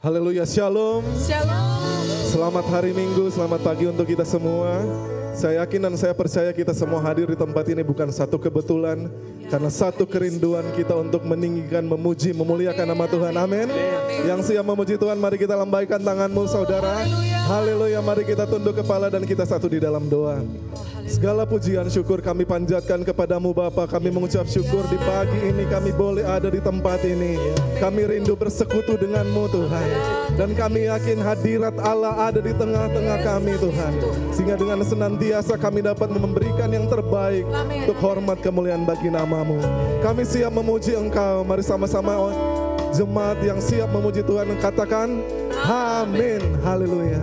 Haleluya, shalom. Shalom. Selamat hari Minggu, selamat pagi untuk kita semua. Saya yakin dan saya percaya kita semua hadir di tempat ini bukan satu kebetulan, karena satu kerinduan kita untuk meninggikan, memuji, memuliakan nama Tuhan. Amin. Yang siap memuji Tuhan, mari kita lambaikan tanganmu saudara. Haleluya, mari kita tunduk kepala dan kita satu di dalam doa. Segala pujian syukur kami panjatkan kepadamu Bapa. Kami mengucap syukur di pagi ini kami boleh ada di tempat ini. Kami rindu bersekutu denganmu Tuhan. Dan kami yakin hadirat Allah ada di tengah-tengah kami Tuhan. Sehingga dengan senantiasa kami dapat memberikan yang terbaik untuk hormat kemuliaan bagi namamu. Kami siap memuji Engkau. Mari sama-sama jemaat yang siap memuji Tuhan katakan amin. Haleluya.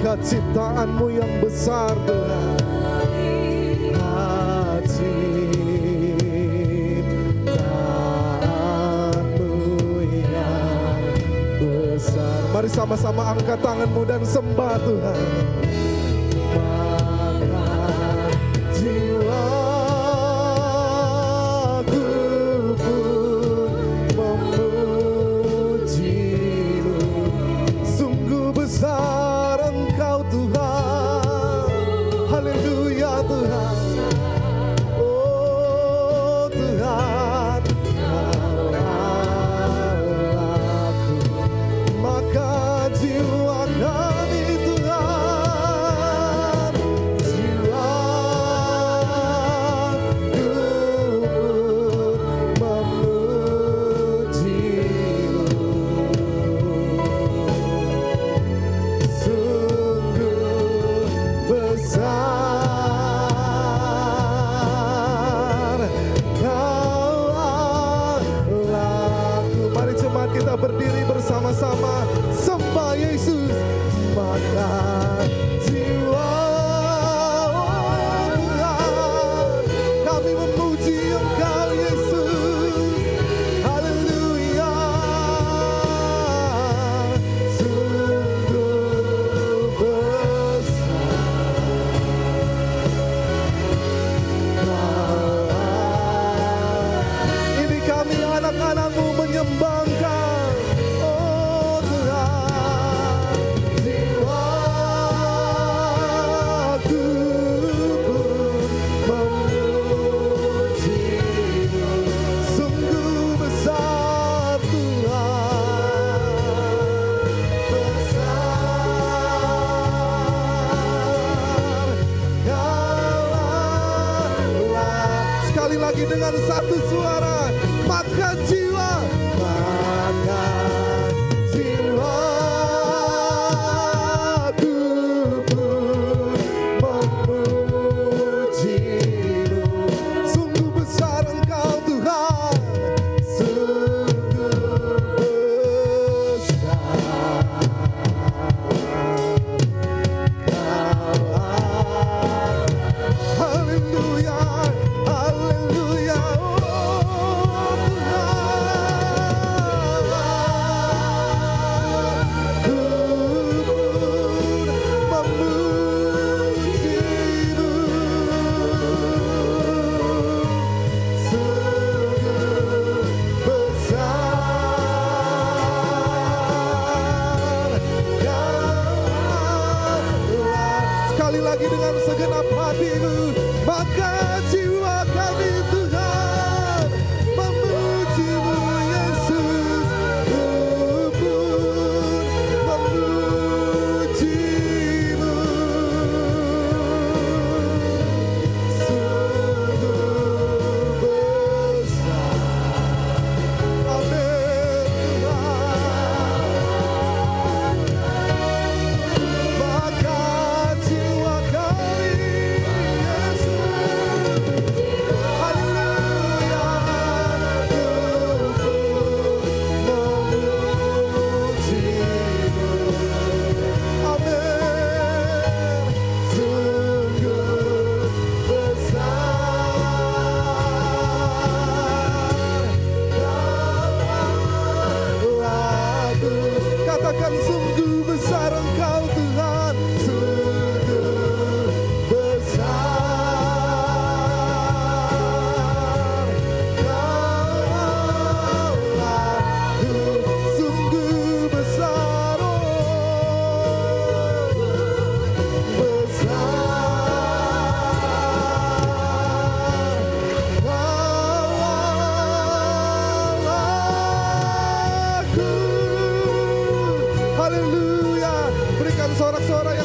Bila ciptaanmu yang besar Tuhan. Ciptaanmu yang besar. Mari sama-sama angkat tanganmu dan sembah Tuhan. Maka jiwaku pun memujimu. Sungguh besar Tuhan, haleluya Tuhan, oh Tuhan, Allahku, maka jiwa kami Tuhan, jiwaku pun memujimu. Mari jemaat kita berdiri bersama-sama sembah Yesus. Maka jiwa Tuhan, kami memuji Engkau Yesus. Haleluya. Sungguh besar ini kami anak-anakmu menyembah Engkau, oh Tuhan. Jiwaku pun memujimu. Sungguh besar Tuhan, besar Kaulah. Sekali lagi dengan satu suara. Maka jiwaku pun memujimu. Sungguh besar Engkau Tuhan, sungguh besar Kau. Haleluya, haleluya. Sekali lagi dengan segenap hatimu, maka jiwa kami Tuhan memujimu Yesus. Ku pun memujimu. Sungguh besar. Amin Tuhan. Maka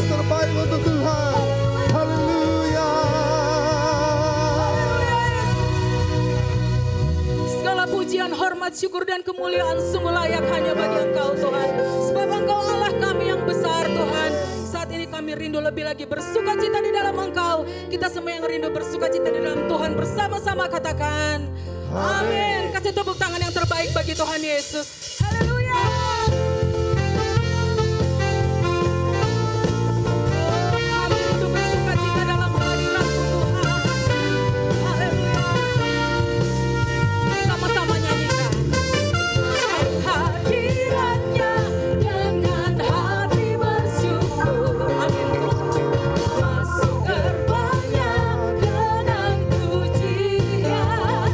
terbaik untuk Tuhan. Haleluya. Segala pujian, hormat, syukur, dan kemuliaan sungguh layak hanya bagi Engkau Tuhan. Sebab Engkau Allah kami yang besar Tuhan. Saat ini kami rindu lebih lagi bersuka cita di dalam Engkau. Kita semua yang rindu bersuka cita di dalam Tuhan bersama-sama katakan amin. Kasih tepuk tangan yang terbaik bagi Tuhan Yesus. Haleluya. Kami rindu bersuka cita dalam hadirat-Mu Tuhan. Haleluya. Sama-sama nyanyikan. Hadiratnya dengan hati bersyukur. Amin. Masuk gerbangnya dengan pujian.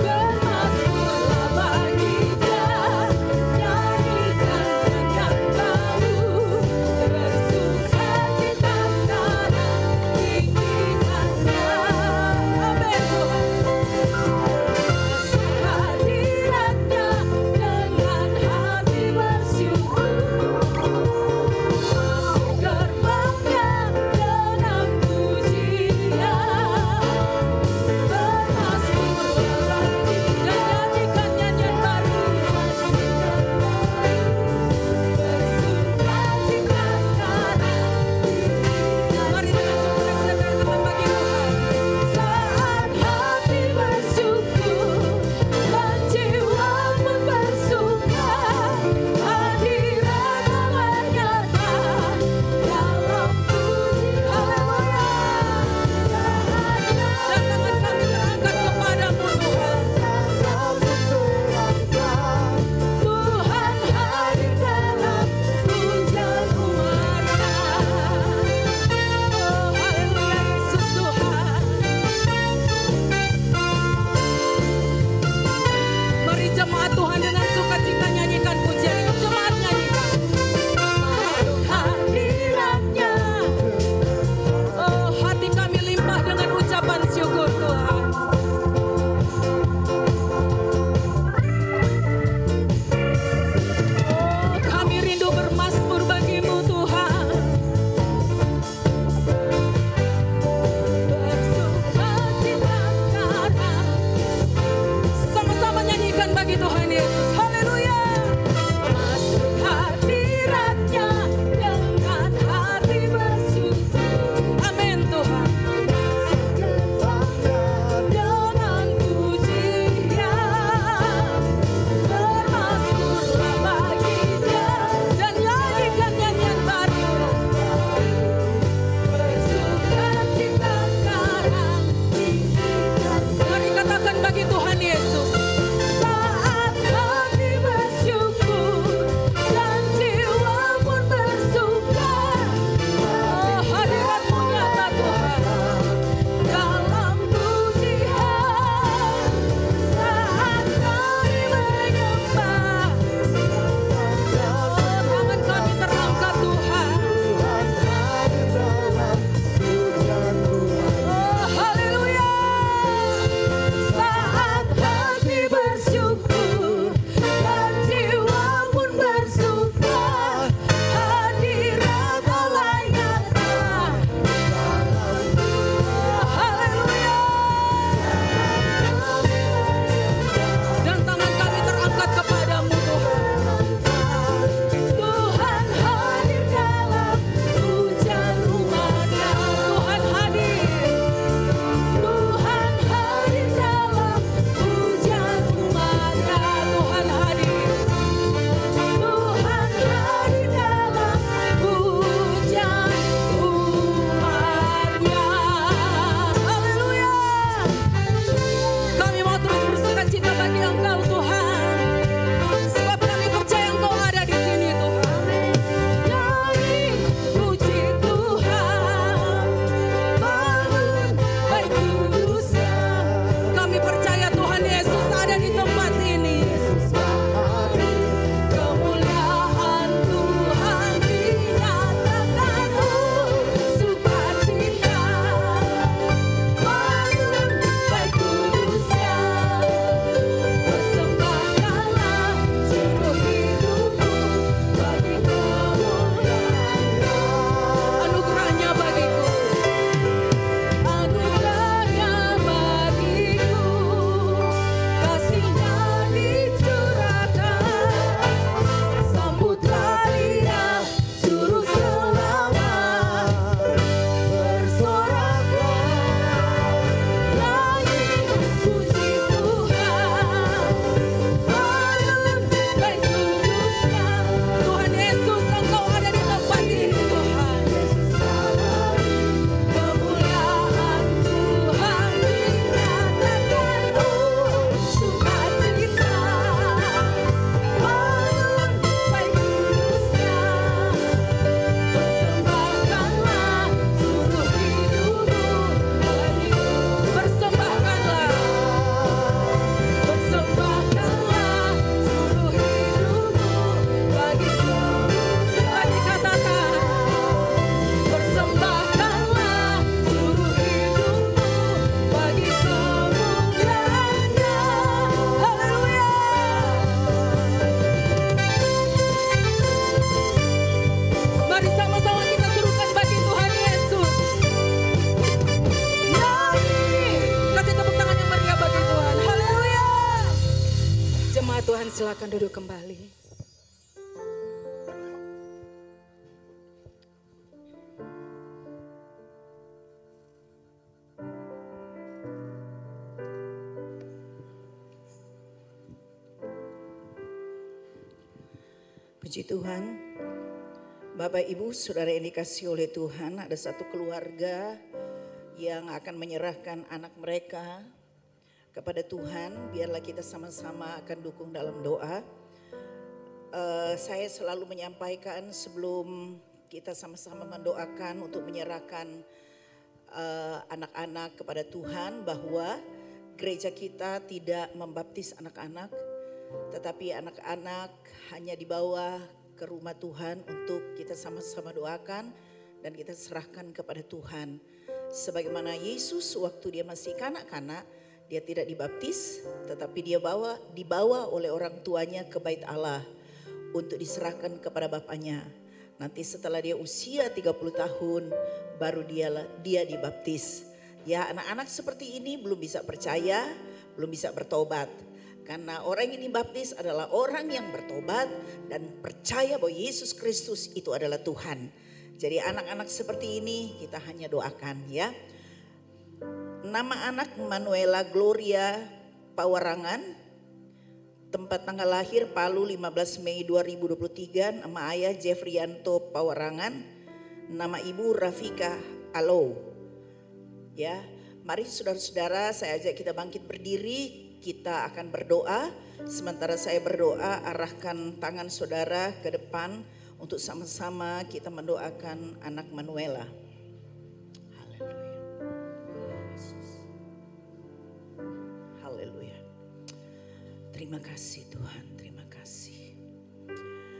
Bermasmurlah bagi Silakan duduk kembali. Puji Tuhan, Bapak Ibu Saudara yang dikasihi oleh Tuhan, ada satu keluarga yang akan menyerahkan anak mereka kepada Tuhan. Biarlah kita sama-sama akan dukung dalam doa. Saya selalu menyampaikan sebelum kita sama-sama mendoakan untuk menyerahkan anak-anak kepada Tuhan, bahwa gereja kita tidak membaptis anak-anak, tetapi anak-anak hanya dibawa ke rumah Tuhan untuk kita sama-sama doakan dan kita serahkan kepada Tuhan. Sebagaimana Yesus waktu dia masih kanak-kanak, dia tidak dibaptis, tetapi dia dibawa oleh orang tuanya ke bait Allah untuk diserahkan kepada bapaknya. Nanti setelah dia usia 30 tahun baru dia dibaptis. Ya, anak-anak seperti ini belum bisa percaya, belum bisa bertobat. Karena orang yang dibaptis adalah orang yang bertobat dan percaya bahwa Yesus Kristus itu adalah Tuhan. Jadi anak-anak seperti ini kita hanya doakan ya. Nama anak Manuela Gloria Pawarangan. Tempat tanggal lahir Palu 15 Mei 2023. Nama ayah Jeffrianto Pawarangan. Nama ibu Rafika Alo. Ya, mari saudara-saudara, saya ajak kita bangkit berdiri. Kita akan berdoa. Sementara saya berdoa, arahkan tangan saudara ke depan untuk sama-sama kita mendoakan anak Manuela. Haleluya. Haleluya. Terima kasih Tuhan, terima kasih.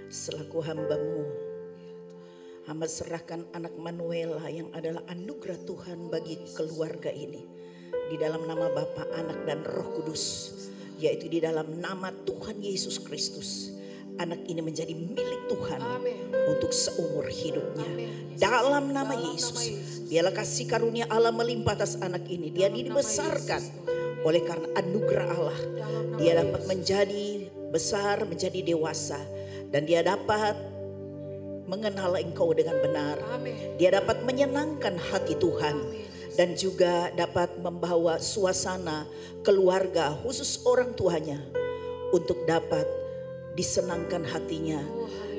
Selaku hamba-Mu, hamba serahkan anak Manuela yang adalah anugerah Tuhan bagi keluarga ini. Di dalam nama Bapa, Anak dan Roh Kudus, yaitu di dalam nama Tuhan Yesus Kristus, anak ini menjadi milik Tuhan. Amen. Untuk seumur hidupnya. Amen. Dalam nama Yesus, biarlah kasih karunia Allah melimpah atas anak ini. Dia dibesarkan oleh karena anugerah Allah. Dia dapat menjadi besar, menjadi dewasa, dan dia dapat mengenal Engkau dengan benar. Amen. Dia dapat menyenangkan hati Tuhan. Amen. Dan juga dapat membawa suasana keluarga khusus orang tuanya untuk dapat disenangkan hatinya.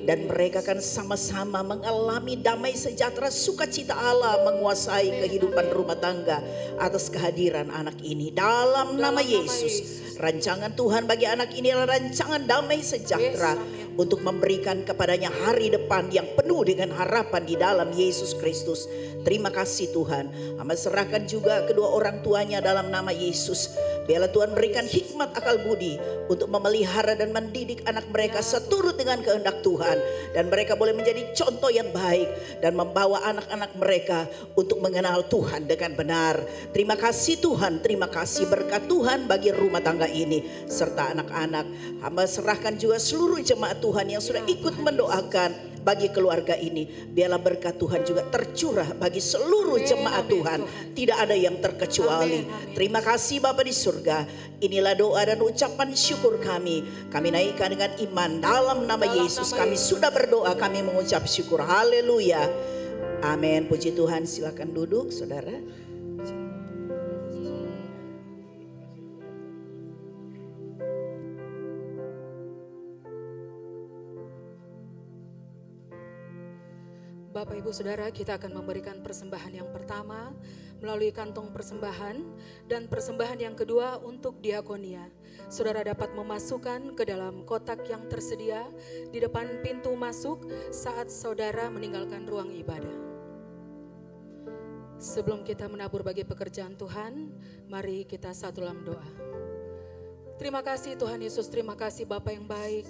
Dan mereka akan sama-sama mengalami damai sejahtera, sukacita Allah menguasai kehidupan rumah tangga atas kehadiran anak ini. Dalam nama Yesus, rancangan Tuhan bagi anak ini adalah rancangan damai sejahtera untuk memberikan kepadanya hari depan yang penuh dengan harapan di dalam Yesus Kristus. Terima kasih Tuhan. Hamba serahkan juga kedua orang tuanya dalam nama Yesus. Biarlah Tuhan berikan hikmat akal budi untuk memelihara dan mendidik anak mereka seturut dengan kehendak Tuhan. Dan mereka boleh menjadi contoh yang baik dan membawa anak-anak mereka untuk mengenal Tuhan dengan benar. Terima kasih Tuhan, terima kasih berkat Tuhan bagi rumah tangga ini serta anak-anak. Hamba serahkan juga seluruh jemaat Tuhan yang sudah ikut mendoakan bagi keluarga ini. Biarlah berkat Tuhan juga tercurah bagi seluruh jemaat Tuhan. Tidak ada yang terkecuali. Terima kasih Bapa di surga. Inilah doa dan ucapan syukur kami. Kami naikkan dengan iman dalam nama Yesus. Kami sudah berdoa, kami mengucap syukur. Haleluya. Amin. Puji Tuhan. Silakan duduk saudara. Bapak Ibu Saudara, kita akan memberikan persembahan yang pertama melalui kantong persembahan, dan persembahan yang kedua untuk diakonia. Saudara dapat memasukkan ke dalam kotak yang tersedia di depan pintu masuk saat saudara meninggalkan ruang ibadah. Sebelum kita menabur bagi pekerjaan Tuhan, mari kita satu dalam doa. Terima kasih Tuhan Yesus, terima kasih Bapa yang baik.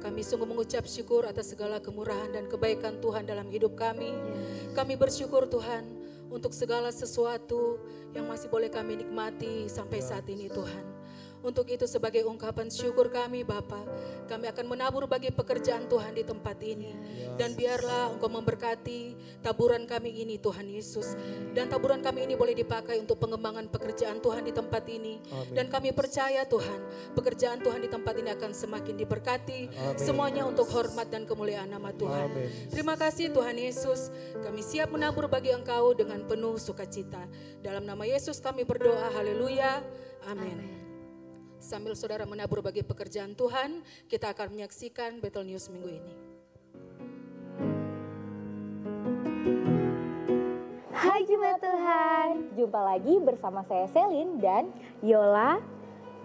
Kami sungguh mengucap syukur atas segala kemurahan dan kebaikan Tuhan dalam hidup kami. Kami bersyukur Tuhan untuk segala sesuatu yang masih boleh kami nikmati sampai saat ini Tuhan. Untuk itu sebagai ungkapan syukur kami Bapa, kami akan menabur bagi pekerjaan Tuhan di tempat ini. Dan biarlah Engkau memberkati taburan kami ini Tuhan Yesus. Dan taburan kami ini boleh dipakai untuk pengembangan pekerjaan Tuhan di tempat ini. Dan kami percaya Tuhan, pekerjaan Tuhan di tempat ini akan semakin diberkati. Semuanya untuk hormat dan kemuliaan nama Tuhan. Terima kasih Tuhan Yesus, kami siap menabur bagi Engkau dengan penuh sukacita. Dalam nama Yesus kami berdoa, haleluya, amin. Sambil saudara menabur bagi pekerjaan Tuhan, kita akan menyaksikan Battle News minggu ini. Hai Jemaat Tuhan, jumpa lagi bersama saya Selin dan Yola.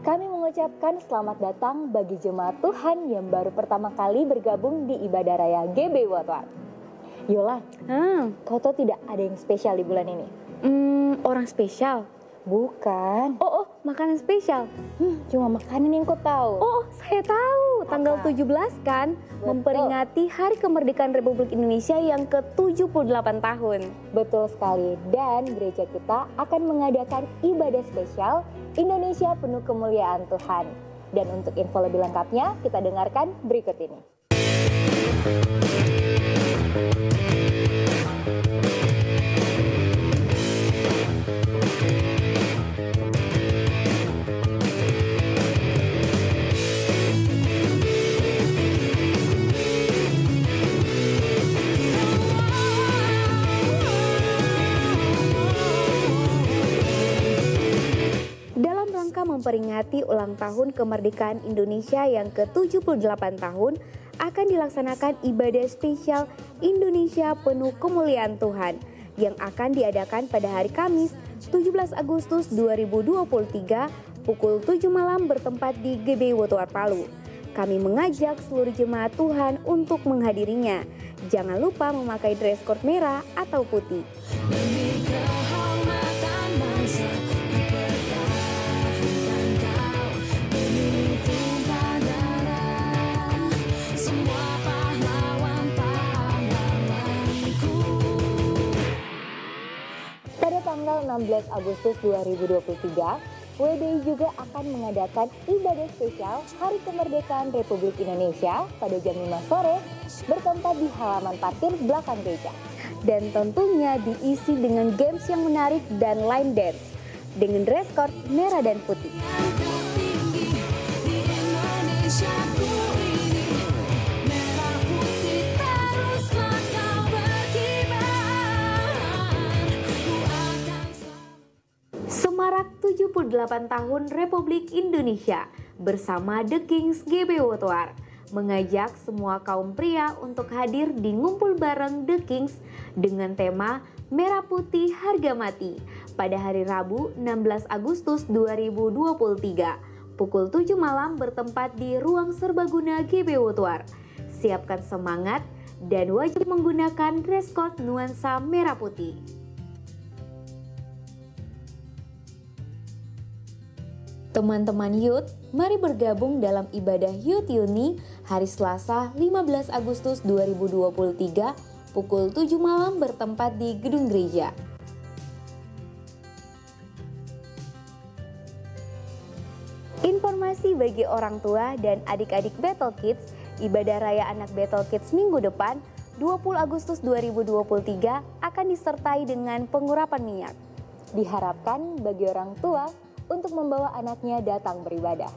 Kami mengucapkan selamat datang bagi jemaat Tuhan yang baru pertama kali bergabung di ibadah raya GB Watwar. Yola, kau tahu tidak ada yang spesial di bulan ini? Orang spesial? Bukan. Oh, makanan spesial? Cuma makanan yang kau tahu. Oh, saya tahu. Tanggal 17 kan? Betul. Memperingati Hari Kemerdekaan Republik Indonesia yang ke-78 tahun. Betul sekali. Dan gereja kita akan mengadakan ibadah spesial Indonesia Penuh Kemuliaan Tuhan. Dan untuk info lebih lengkapnya, kita dengarkan berikut ini. Memperingati ulang tahun kemerdekaan Indonesia yang ke-78 tahun akan dilaksanakan ibadah spesial Indonesia Penuh Kemuliaan Tuhan yang akan diadakan pada hari Kamis 17 Agustus 2023 pukul 7 malam bertempat di GB Watwar Palu. Kami mengajak seluruh jemaat Tuhan untuk menghadirinya. Jangan lupa memakai dress code merah atau putih. Tanggal 16 Agustus 2023, WBI juga akan mengadakan ibadah spesial Hari Kemerdekaan Republik Indonesia pada jam 5 sore bertempat di halaman parkir belakang gereja. Dan tentunya diisi dengan games yang menarik dan line dance dengan dress code merah dan putih. Semarak 78 tahun Republik Indonesia bersama The Kings GB Watwar mengajak semua kaum pria untuk hadir di ngumpul bareng The Kings dengan tema Merah Putih Harga Mati pada hari Rabu 16 Agustus 2023 pukul 7 malam bertempat di Ruang Serbaguna GB Watwar. Siapkan semangat dan wajib menggunakan dress code nuansa merah putih. Teman-teman Youth, mari bergabung dalam ibadah Youth Uni hari Selasa 15 Agustus 2023 pukul 7 malam bertempat di gedung gereja. Informasi bagi orang tua dan adik-adik Battle Kids, ibadah raya anak Battle Kids minggu depan 20 Agustus 2023 akan disertai dengan pengurapan minyak. Diharapkan bagi orang tua untuk membawa anaknya datang beribadah.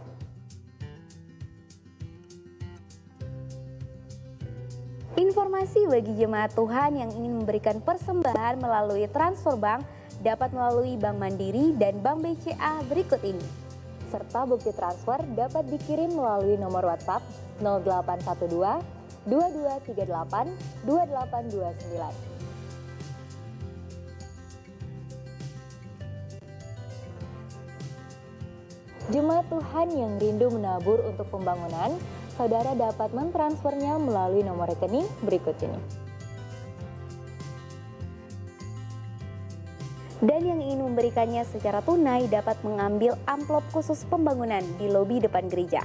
Informasi bagi jemaat Tuhan yang ingin memberikan persembahan melalui transfer bank dapat melalui Bank Mandiri dan Bank BCA berikut ini. Serta bukti transfer dapat dikirim melalui nomor WhatsApp 0812 2238 2829. Jemaat Tuhan yang rindu menabur untuk pembangunan, saudara dapat mentransfernya melalui nomor rekening berikut ini. Dan yang ingin memberikannya secara tunai dapat mengambil amplop khusus pembangunan di lobi depan gereja.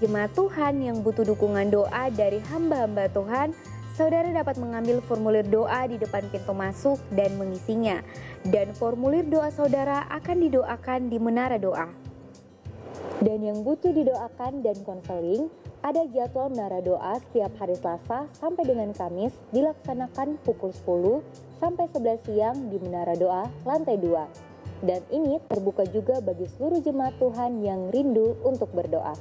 Jemaat Tuhan yang butuh dukungan doa dari hamba-hamba Tuhan, Saudara dapat mengambil formulir doa di depan pintu masuk dan mengisinya. Dan formulir doa saudara akan didoakan di menara doa. Dan yang butuh didoakan dan konseling, ada jadwal menara doa setiap hari Selasa sampai dengan Kamis dilaksanakan pukul 10 sampai 11 siang di menara doa lantai 2. Dan ini terbuka juga bagi seluruh jemaat Tuhan yang rindu untuk berdoa.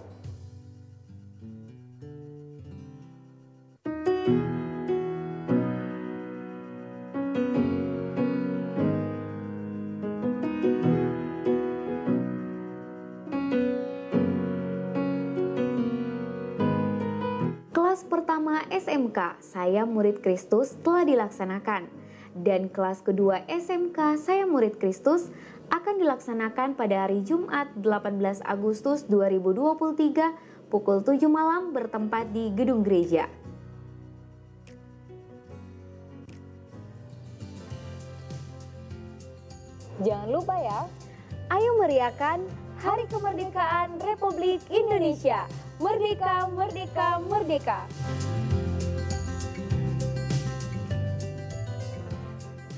Kelas pertama SMK Saya Murid Kristus telah dilaksanakan dan kelas kedua SMK Saya Murid Kristus akan dilaksanakan pada hari Jumat 18 Agustus 2023 pukul 7 malam bertempat di gedung gereja. Jangan lupa ya, ayo meriahkan Hari Kemerdekaan Republik Indonesia. Merdeka, merdeka, merdeka.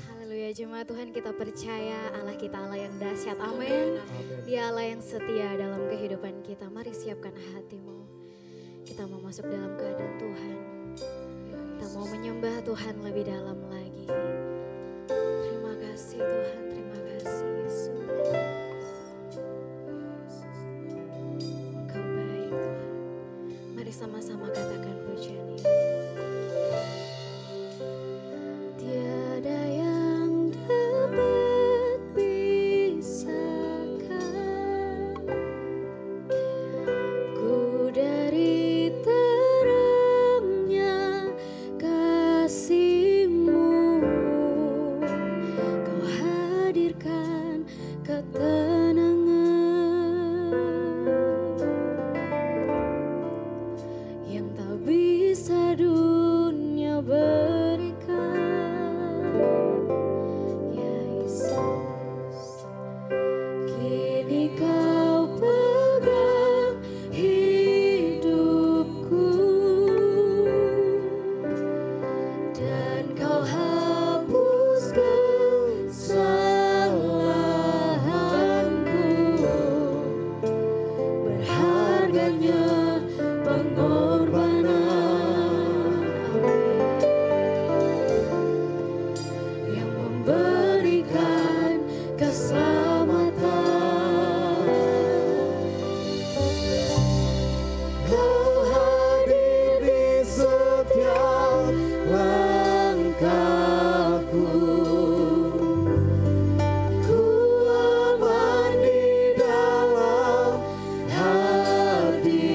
Haleluya, jemaat Tuhan, kita percaya Allah kita Allah yang dahsyat, amin. Dia Allah yang setia dalam kehidupan kita. Mari siapkan hatimu. Kita mau masuk dalam keadaan Tuhan. Kita mau menyembah Tuhan lebih dalam lagi. Terima kasih Tuhan, terima kasih Yesus. Engkau baik Tuhan. Mari sama-sama katakan pujian ini. Tiada yang dapat pisahkan ku dari terangnya kasih-Mu. Kau hadirkan ketenangan yang tak bisa dunia berikan. Ya Yesus, kini Kau pegang hidupku dan Kau hapus kesalahanku. Berharganya pengorbanan, yang memberikan keselamatan. Kau hadir di setiap langkahku. Ku aman di dalam hadirat-Mu.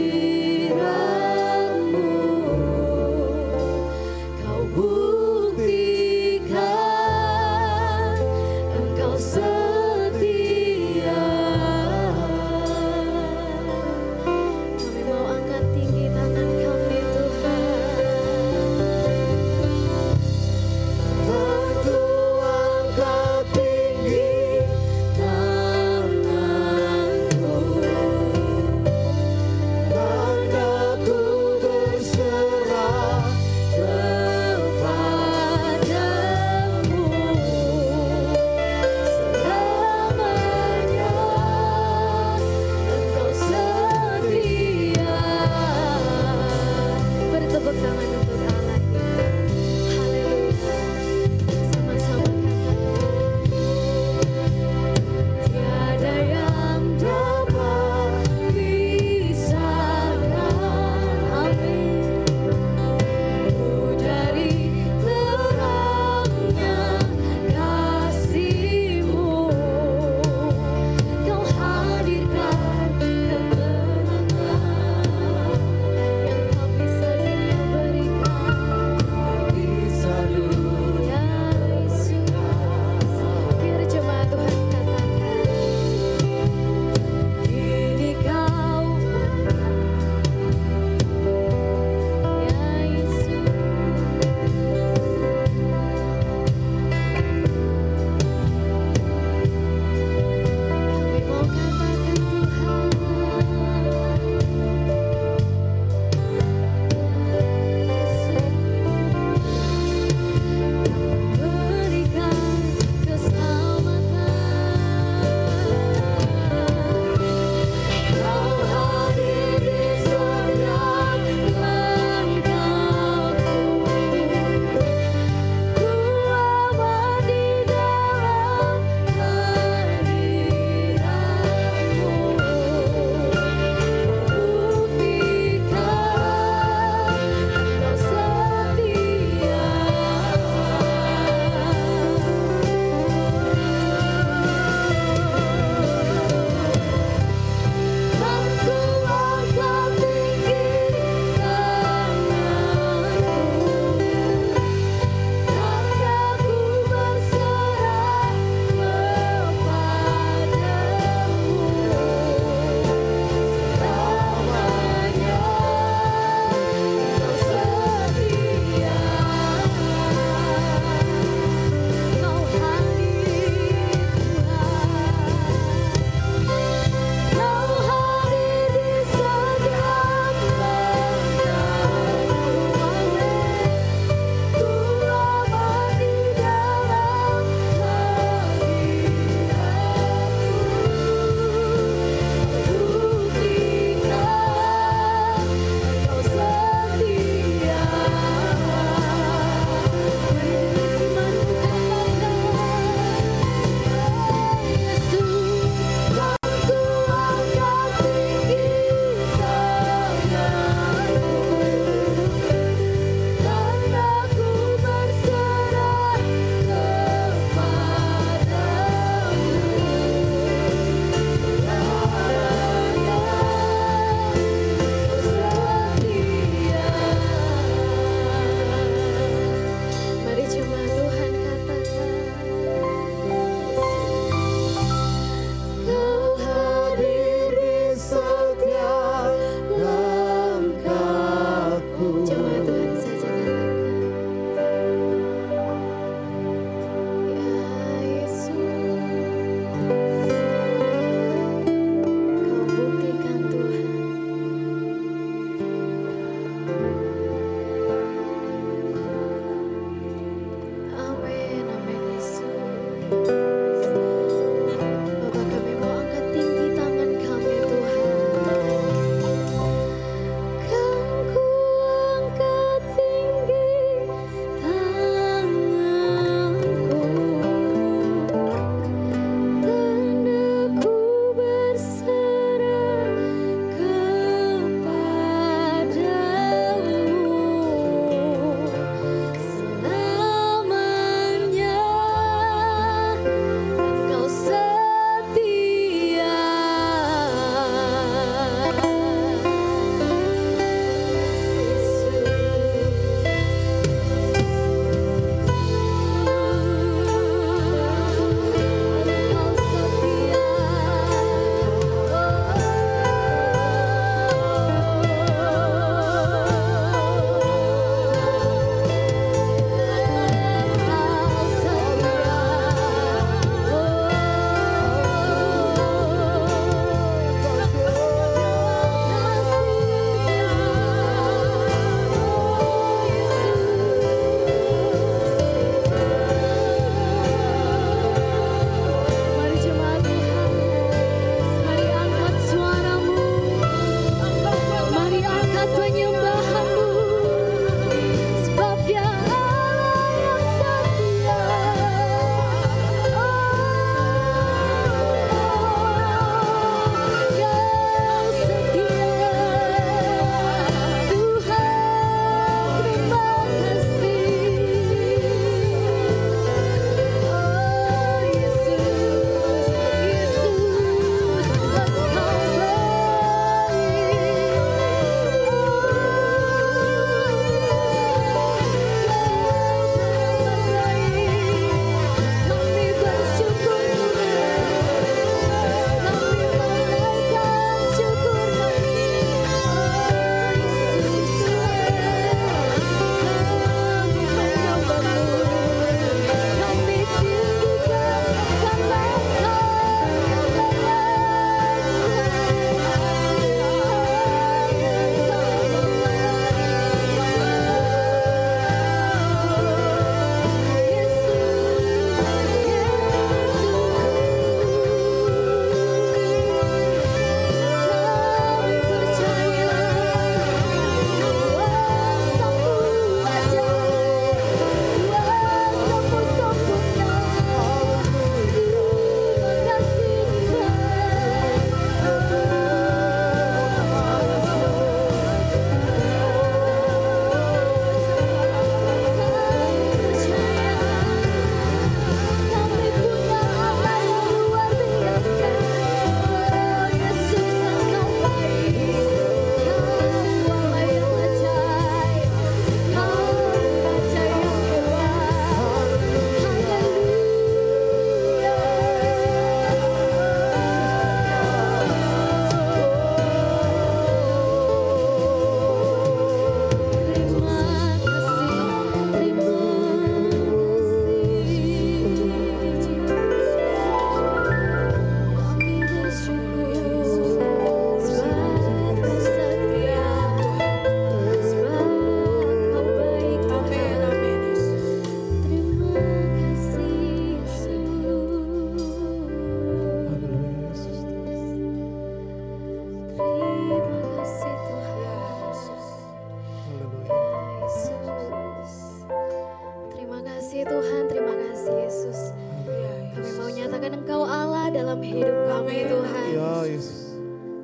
hidup kami Tuhan. Ya Yesus.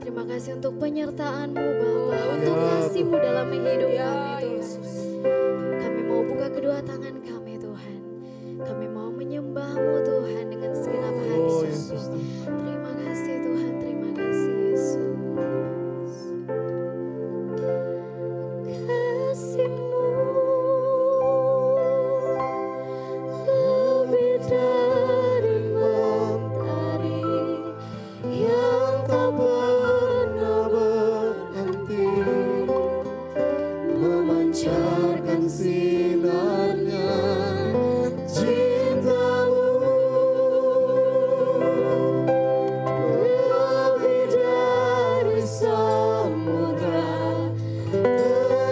Terima kasih untuk penyertaan-Mu Bapa, untuk kasih-Mu dalam hidup kami Tuhan. Kami mau buka kedua tangan kami Tuhan. Kami mau menyembah-Mu Tuhan dengan segenap hati. Terima kasih Tuhan, terima kasih Yesus. Kasih-Mu lebih dari mentari yang tak pernah berhenti, memancarkan sinarnya cinta-Mu, lebih dari samudra,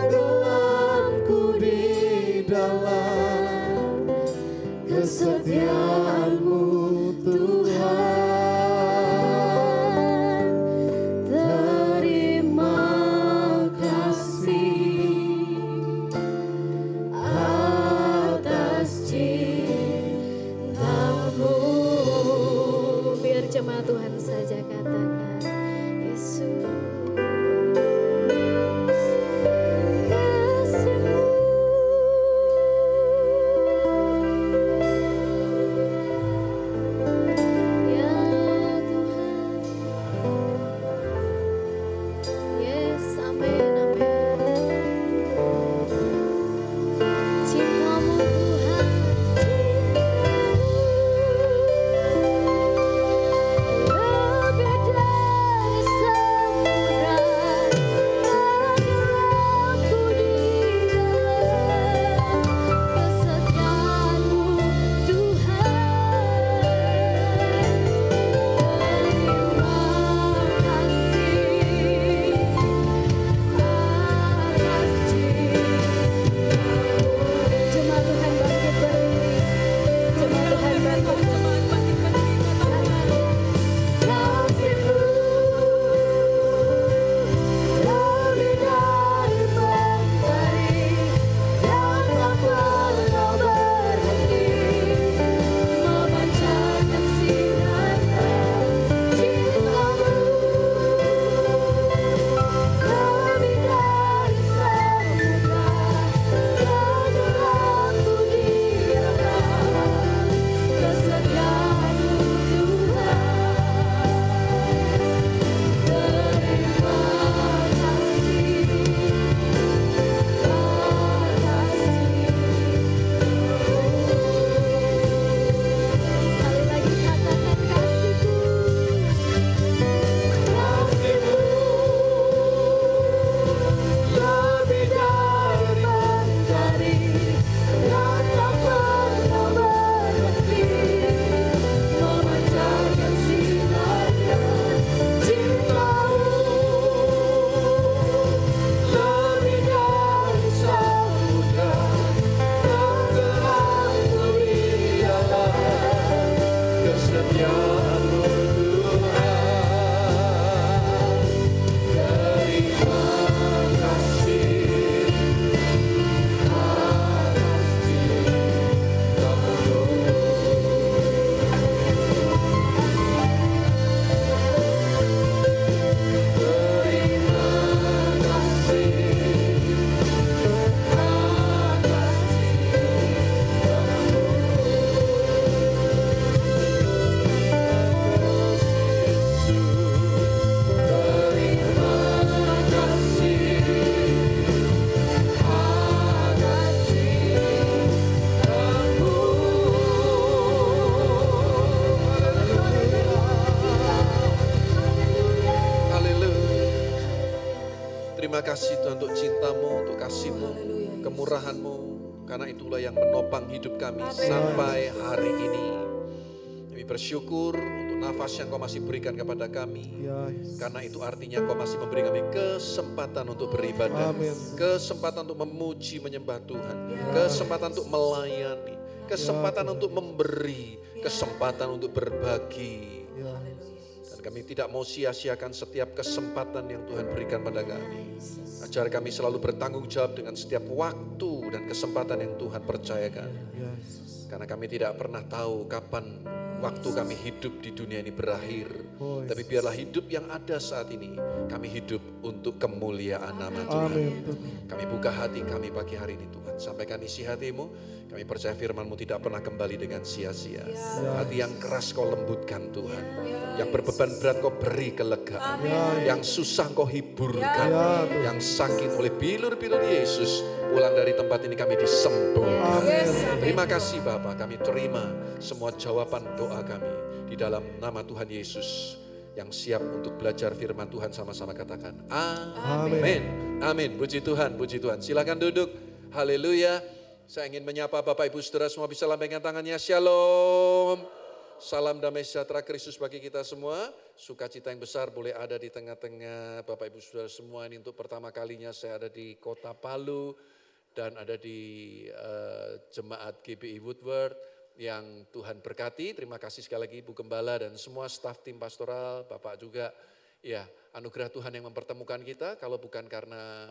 tenggelamku di dalam kesetiaan-Mu Tuhan. Terima kasih atas cinta-Mu. Biar jemaat Tuhan saja katakan Yesus. Kasih-Mu. Ya Tuhan. Yes, amin, amin. Cinta-Mu Tuhan, lebih dari samudra, tenggelamku di dalam kesetiaan-Mu Tuhan. Terima kasih atas cinta-Mu. Jemaat Tuhan bangkit berdiri. Jemaat Tuhan bangkit berdiri. Kasih-Mu lebih dari mentari yang tak pernah berhenti, memancarkan sinarnya cinta-Mu, lebih dari samudra, tenggelamku di dalam kesetiaan-Mu Tuhan. Terima kasih atas sekali lagi katakan kasih-Ku. Kasih-Mu lebih dari mentari yang tak pernah berhenti, memancarkan sinarnya cinta-Mu, lebih dari samudra, tenggelamku di dalam kesetiaan-Mu Tuhan. Terima kasih atas cinta-Mu. Terima kasih Terima kasih Tuhan untuk cinta-Mu, untuk kasih-Mu, kemurahan-Mu. Karena itulah yang menopang hidup kami sampai hari ini. Kami bersyukur untuk nafas yang Kau masih berikan kepada kami. Ya Yesus. Karena itu artinya Kau masih memberi kami kesempatan untuk beribadah. Amin. Kesempatan untuk memuji, menyembah Tuhan. Kesempatan untuk melayani. Kesempatan untuk memberi. Kesempatan untuk berbagi. Ya. Dan kami tidak mau sia-siakan setiap kesempatan yang Tuhan berikan pada kami. Ajar kami selalu bertanggung jawab dengan setiap waktu dan kesempatan yang Tuhan percayakan. Ya. Karena kami tidak pernah tahu kapan waktu kami hidup di dunia ini berakhir. Tapi biarlah hidup yang ada saat ini, kami hidup untuk kemuliaan nama Tuhan. Kami buka hati kami pagi hari ini Tuhan. Sampaikan isi hatimu. Kami percaya firman-Mu tidak pernah kembali dengan sia-sia. Hati yang keras Kau lembutkan Tuhan. Yang berbeban berat Kau beri kelegaan. Yang susah Kau hiburkan. Yang sakit oleh bilur-bilur Yesus, pulang dari tempat ini kami disembuhkan. Terima kasih Bapak, kami terima semua jawaban doa kami di dalam nama Tuhan Yesus. Yang siap untuk belajar firman Tuhan sama-sama katakan amin. Amin. Puji Tuhan, puji Tuhan. Silakan duduk. Haleluya. Saya ingin menyapa Bapak Ibu Saudara semua, bisa lambaikan tangannya. Shalom. Salam damai sejahtera Kristus bagi kita semua. Sukacita yang besar boleh ada di tengah-tengah Bapak Ibu Saudara semua. Ini untuk pertama kalinya saya ada di Kota Palu dan ada di Jemaat GBI Woodward yang Tuhan berkati. Terima kasih sekali lagi Ibu Gembala dan semua staf tim pastoral, Bapak juga. Ya, anugerah Tuhan yang mempertemukan kita. Kalau bukan karena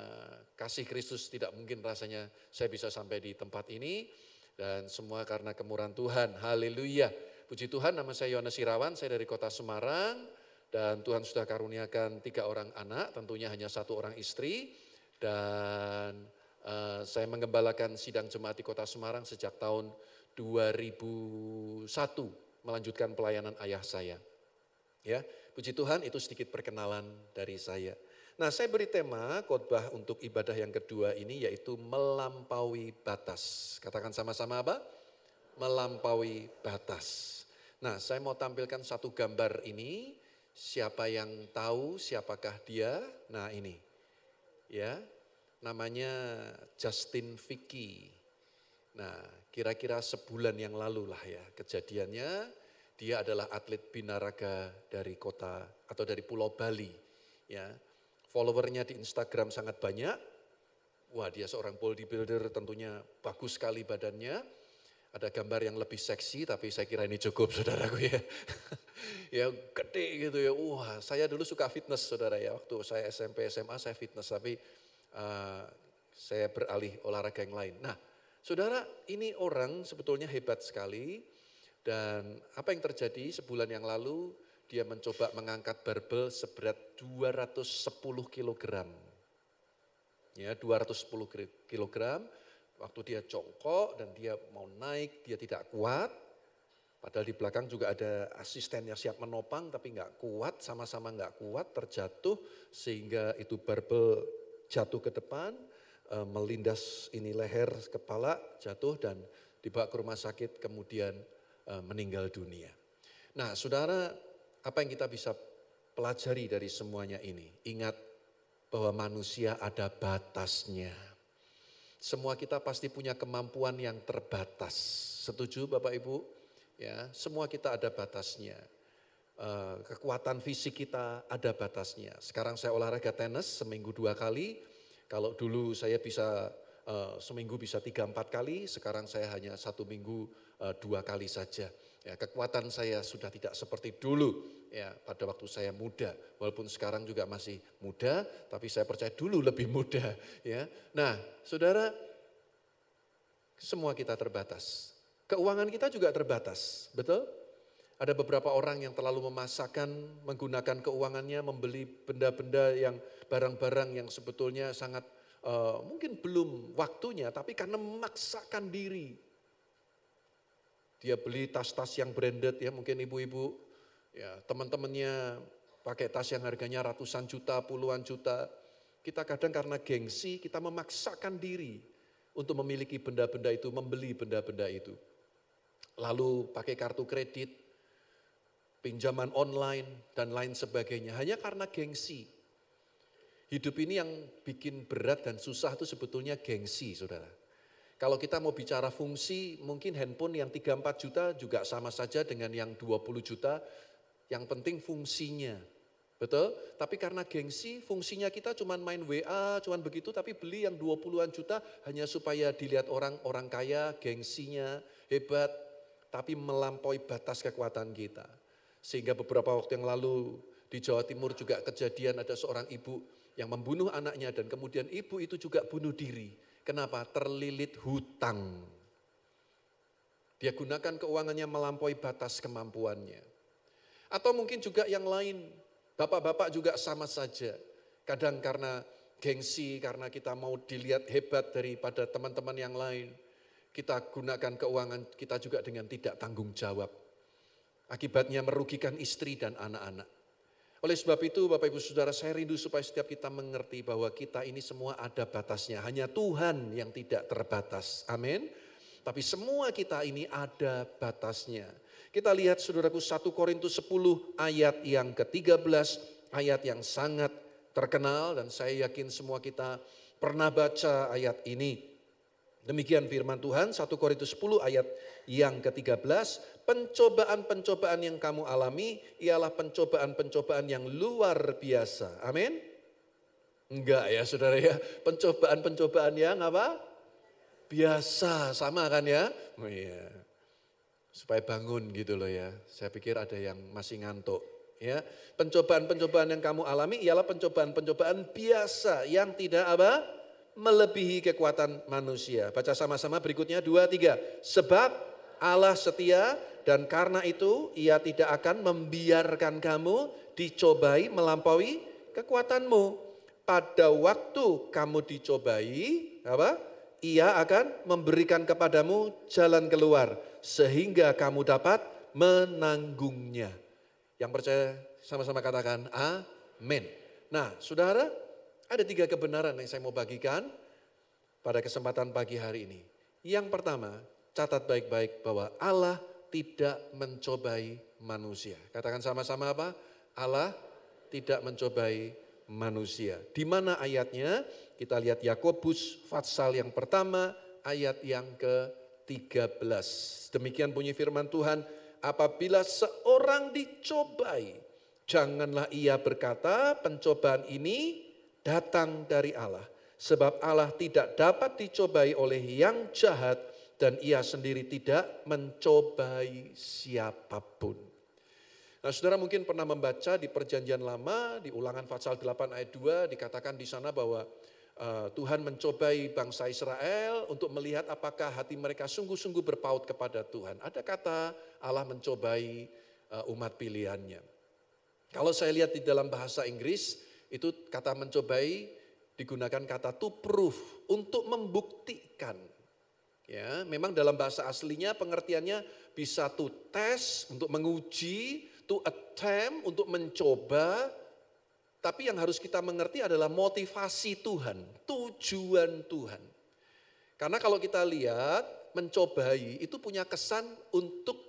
kasih Kristus, tidak mungkin rasanya saya bisa sampai di tempat ini. Dan semua karena kemurahan Tuhan. Haleluya. Puji Tuhan, nama saya Yohanes Irawan, saya dari Kota Semarang. Dan Tuhan sudah karuniakan 3 orang anak, tentunya hanya 1 orang istri. Dan saya mengembalakan sidang jemaat di Kota Semarang sejak tahun 2001, melanjutkan pelayanan ayah saya. Ya, puji Tuhan, itu sedikit perkenalan dari saya. Nah, saya beri tema khotbah untuk ibadah yang kedua ini yaitu melampaui batas. Katakan sama-sama apa? Melampaui batas. Nah, saya mau tampilkan satu gambar ini. Siapa yang tahu siapakah dia? Nah, ini. Ya, namanya Justin Vicky. Nah, kira-kira sebulan yang lalu lah ya kejadiannya. Dia adalah atlet binaraga dari kota atau dari Pulau Bali. Ya, followernya di Instagram sangat banyak. Wah, dia seorang bodybuilder, tentunya bagus sekali badannya. Ada gambar yang lebih seksi, tapi saya kira ini cukup saudaraku ya. Ya gede gitu ya. Wah, saya dulu suka fitness saudara ya. Waktu saya SMP, SMA saya fitness, tapi saya beralih olahraga yang lain. Nah, saudara, ini orang sebetulnya hebat sekali. Dan apa yang terjadi sebulan yang lalu, dia mencoba mengangkat barbel seberat 210 kg. Ya, 210 kg. Waktu dia jongkok dan dia mau naik, dia tidak kuat. Padahal di belakang juga ada asisten yang siap menopang, tapi nggak kuat, sama-sama nggak kuat, terjatuh. Sehingga itu barbel jatuh ke depan, melindas ini leher, kepala, jatuh dan dibawa ke rumah sakit, kemudian meninggal dunia. Nah, saudara, apa yang kita bisa pelajari dari semuanya ini? Ingat bahwa manusia ada batasnya. Semua kita pasti punya kemampuan yang terbatas. Setuju Bapak Ibu? Ya, semua kita ada batasnya. Kekuatan fisik kita ada batasnya. Sekarang saya olahraga tenis seminggu 2 kali. Kalau dulu saya bisa seminggu bisa 3-4 kali, sekarang saya hanya 1 minggu 2 kali saja. Ya, kekuatan saya sudah tidak seperti dulu ya pada waktu saya muda. Walaupun sekarang juga masih muda, tapi saya percaya dulu lebih muda. Ya, nah, saudara, semua kita terbatas. Keuangan kita juga terbatas, betul? Ada beberapa orang yang terlalu memaksakan menggunakan keuangannya, membeli benda-benda yang barang-barang yang sebetulnya sangat mungkin belum waktunya, tapi karena memaksakan diri. Dia beli tas-tas yang branded ya, mungkin ibu-ibu, ya teman-temannya pakai tas yang harganya ratusan juta, puluhan juta. Kita kadang karena gengsi, kita memaksakan diri untuk memiliki benda-benda itu, membeli benda-benda itu. Lalu pakai kartu kredit, pinjaman online, dan lain sebagainya. Hanya karena gengsi. Hidup ini yang bikin berat dan susah itu sebetulnya gengsi, saudara. Kalau kita mau bicara fungsi, mungkin handphone yang 3-4 juta juga sama saja dengan yang 20 juta. Yang penting fungsinya, betul? Tapi karena gengsi, fungsinya kita cuma main WA, cuma begitu, tapi beli yang 20-an juta hanya supaya dilihat orang kaya, gengsinya hebat, tapi melampaui batas kekuatan kita. Sehingga beberapa waktu yang lalu di Jawa Timur juga kejadian ada seorang ibu yang membunuh anaknya dan kemudian ibu itu juga bunuh diri. Kenapa? Terlilit hutang. Dia gunakan keuangannya melampaui batas kemampuannya. Atau mungkin juga yang lain, bapak-bapak juga sama saja. Kadang karena gengsi, karena kita mau dilihat hebat daripada teman-teman yang lain. Kita gunakan keuangan kita juga dengan tidak tanggung jawab. Akibatnya merugikan istri dan anak-anak. Oleh sebab itu Bapak Ibu Saudara, saya rindu supaya setiap kita mengerti bahwa kita ini semua ada batasnya. Hanya Tuhan yang tidak terbatas. Amin. Tapi semua kita ini ada batasnya. Kita lihat saudaraku 1 Korintus 10 ayat yang ke-13, ayat yang sangat terkenal dan saya yakin semua kita pernah baca ayat ini. Demikian firman Tuhan 1 Korintus 10 ayat yang ke-13, pencobaan-pencobaan yang kamu alami ialah pencobaan-pencobaan yang luar biasa. Amin? Enggak ya saudara ya, pencobaan-pencobaan yang apa? Biasa, sama kan ya? Oh iya. Supaya bangun gitu loh ya. Saya pikir ada yang masih ngantuk. Ya, pencobaan-pencobaan yang kamu alami ialah pencobaan-pencobaan biasa yang tidak apa? Melebihi kekuatan manusia. Baca sama-sama berikutnya 2, 3. Sebab Allah setia dan karena itu ia tidak akan membiarkan kamu dicobai melampaui kekuatanmu. Pada waktu kamu dicobai, apa? Ia akan memberikan kepadamu jalan keluar sehingga kamu dapat menanggungnya. Yang percaya sama-sama katakan amin. Nah saudara, ada 3 kebenaran yang saya mau bagikan pada kesempatan pagi hari ini. Yang pertama, catat baik-baik bahwa Allah tidak mencobai manusia. Katakan sama-sama apa? Allah tidak mencobai manusia. Di mana ayatnya? Kita lihat Yakobus pasal yang pertama ayat yang ke-13. Demikian bunyi firman Tuhan, apabila seorang dicobai, janganlah ia berkata pencobaan ini datang dari Allah. Sebab Allah tidak dapat dicobai oleh yang jahat dan ia sendiri tidak mencobai siapapun. Nah saudara mungkin pernah membaca di perjanjian lama, di ulangan pasal 8 ayat 2 dikatakan di sana bahwa Tuhan mencobai bangsa Israel untuk melihat apakah hati mereka sungguh-sungguh berpaut kepada Tuhan. Ada kata Allah mencobai umat pilihannya. Kalau saya lihat di dalam bahasa Inggris, itu kata mencobai digunakan kata to prove, untuk membuktikan. Ya, memang dalam bahasa aslinya pengertiannya bisa to test, untuk menguji, to attempt, untuk mencoba. Tapi yang harus kita mengerti adalah motivasi Tuhan, tujuan Tuhan. Karena kalau kita lihat mencobai itu punya kesan untuk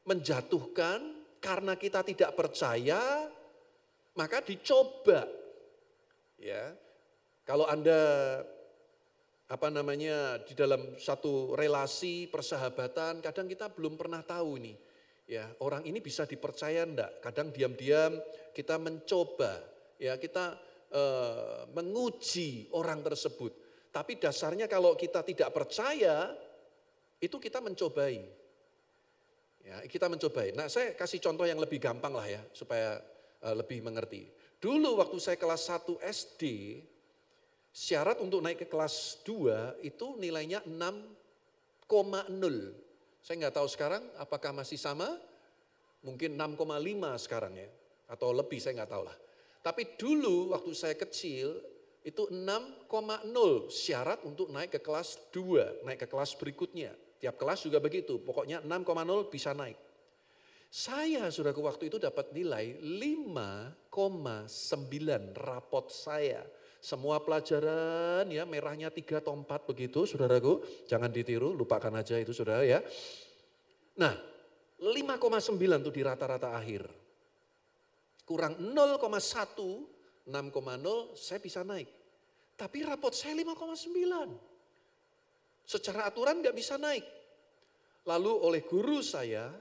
menjatuhkan karena kita tidak percaya, maka dicoba. Ya. Kalau Anda di dalam satu relasi persahabatan, kadang kita belum pernah tahu nih. Ya, orang ini bisa dipercaya enggak? Kadang diam-diam kita mencoba. Ya, kita menguji orang tersebut. Tapi dasarnya kalau kita tidak percaya, itu kita mencobai. Ya, kita mencobai. Nah, saya kasih contoh yang lebih gampang lah ya, supaya lebih mengerti. Dulu waktu saya kelas 1 SD, syarat untuk naik ke kelas 2 itu nilainya 6,0. Saya nggak tahu sekarang apakah masih sama, mungkin 6,5 sekarang ya, atau lebih saya nggak tahu lah. Tapi dulu waktu saya kecil itu 6,0 syarat untuk naik ke kelas 2, naik ke kelas berikutnya. Tiap kelas juga begitu, pokoknya 6,0 bisa naik. Saya saudaraku waktu itu dapat nilai 5,9 rapot saya. Semua pelajaran ya merahnya 3 atau 4 begitu saudaraku. Jangan ditiru, lupakan aja itu saudara ya. Nah 5,9 itu di rata-rata akhir. Kurang 0,1, 6,0 saya bisa naik. Tapi rapot saya 5,9. Secara aturan gak bisa naik. Lalu oleh guru saya,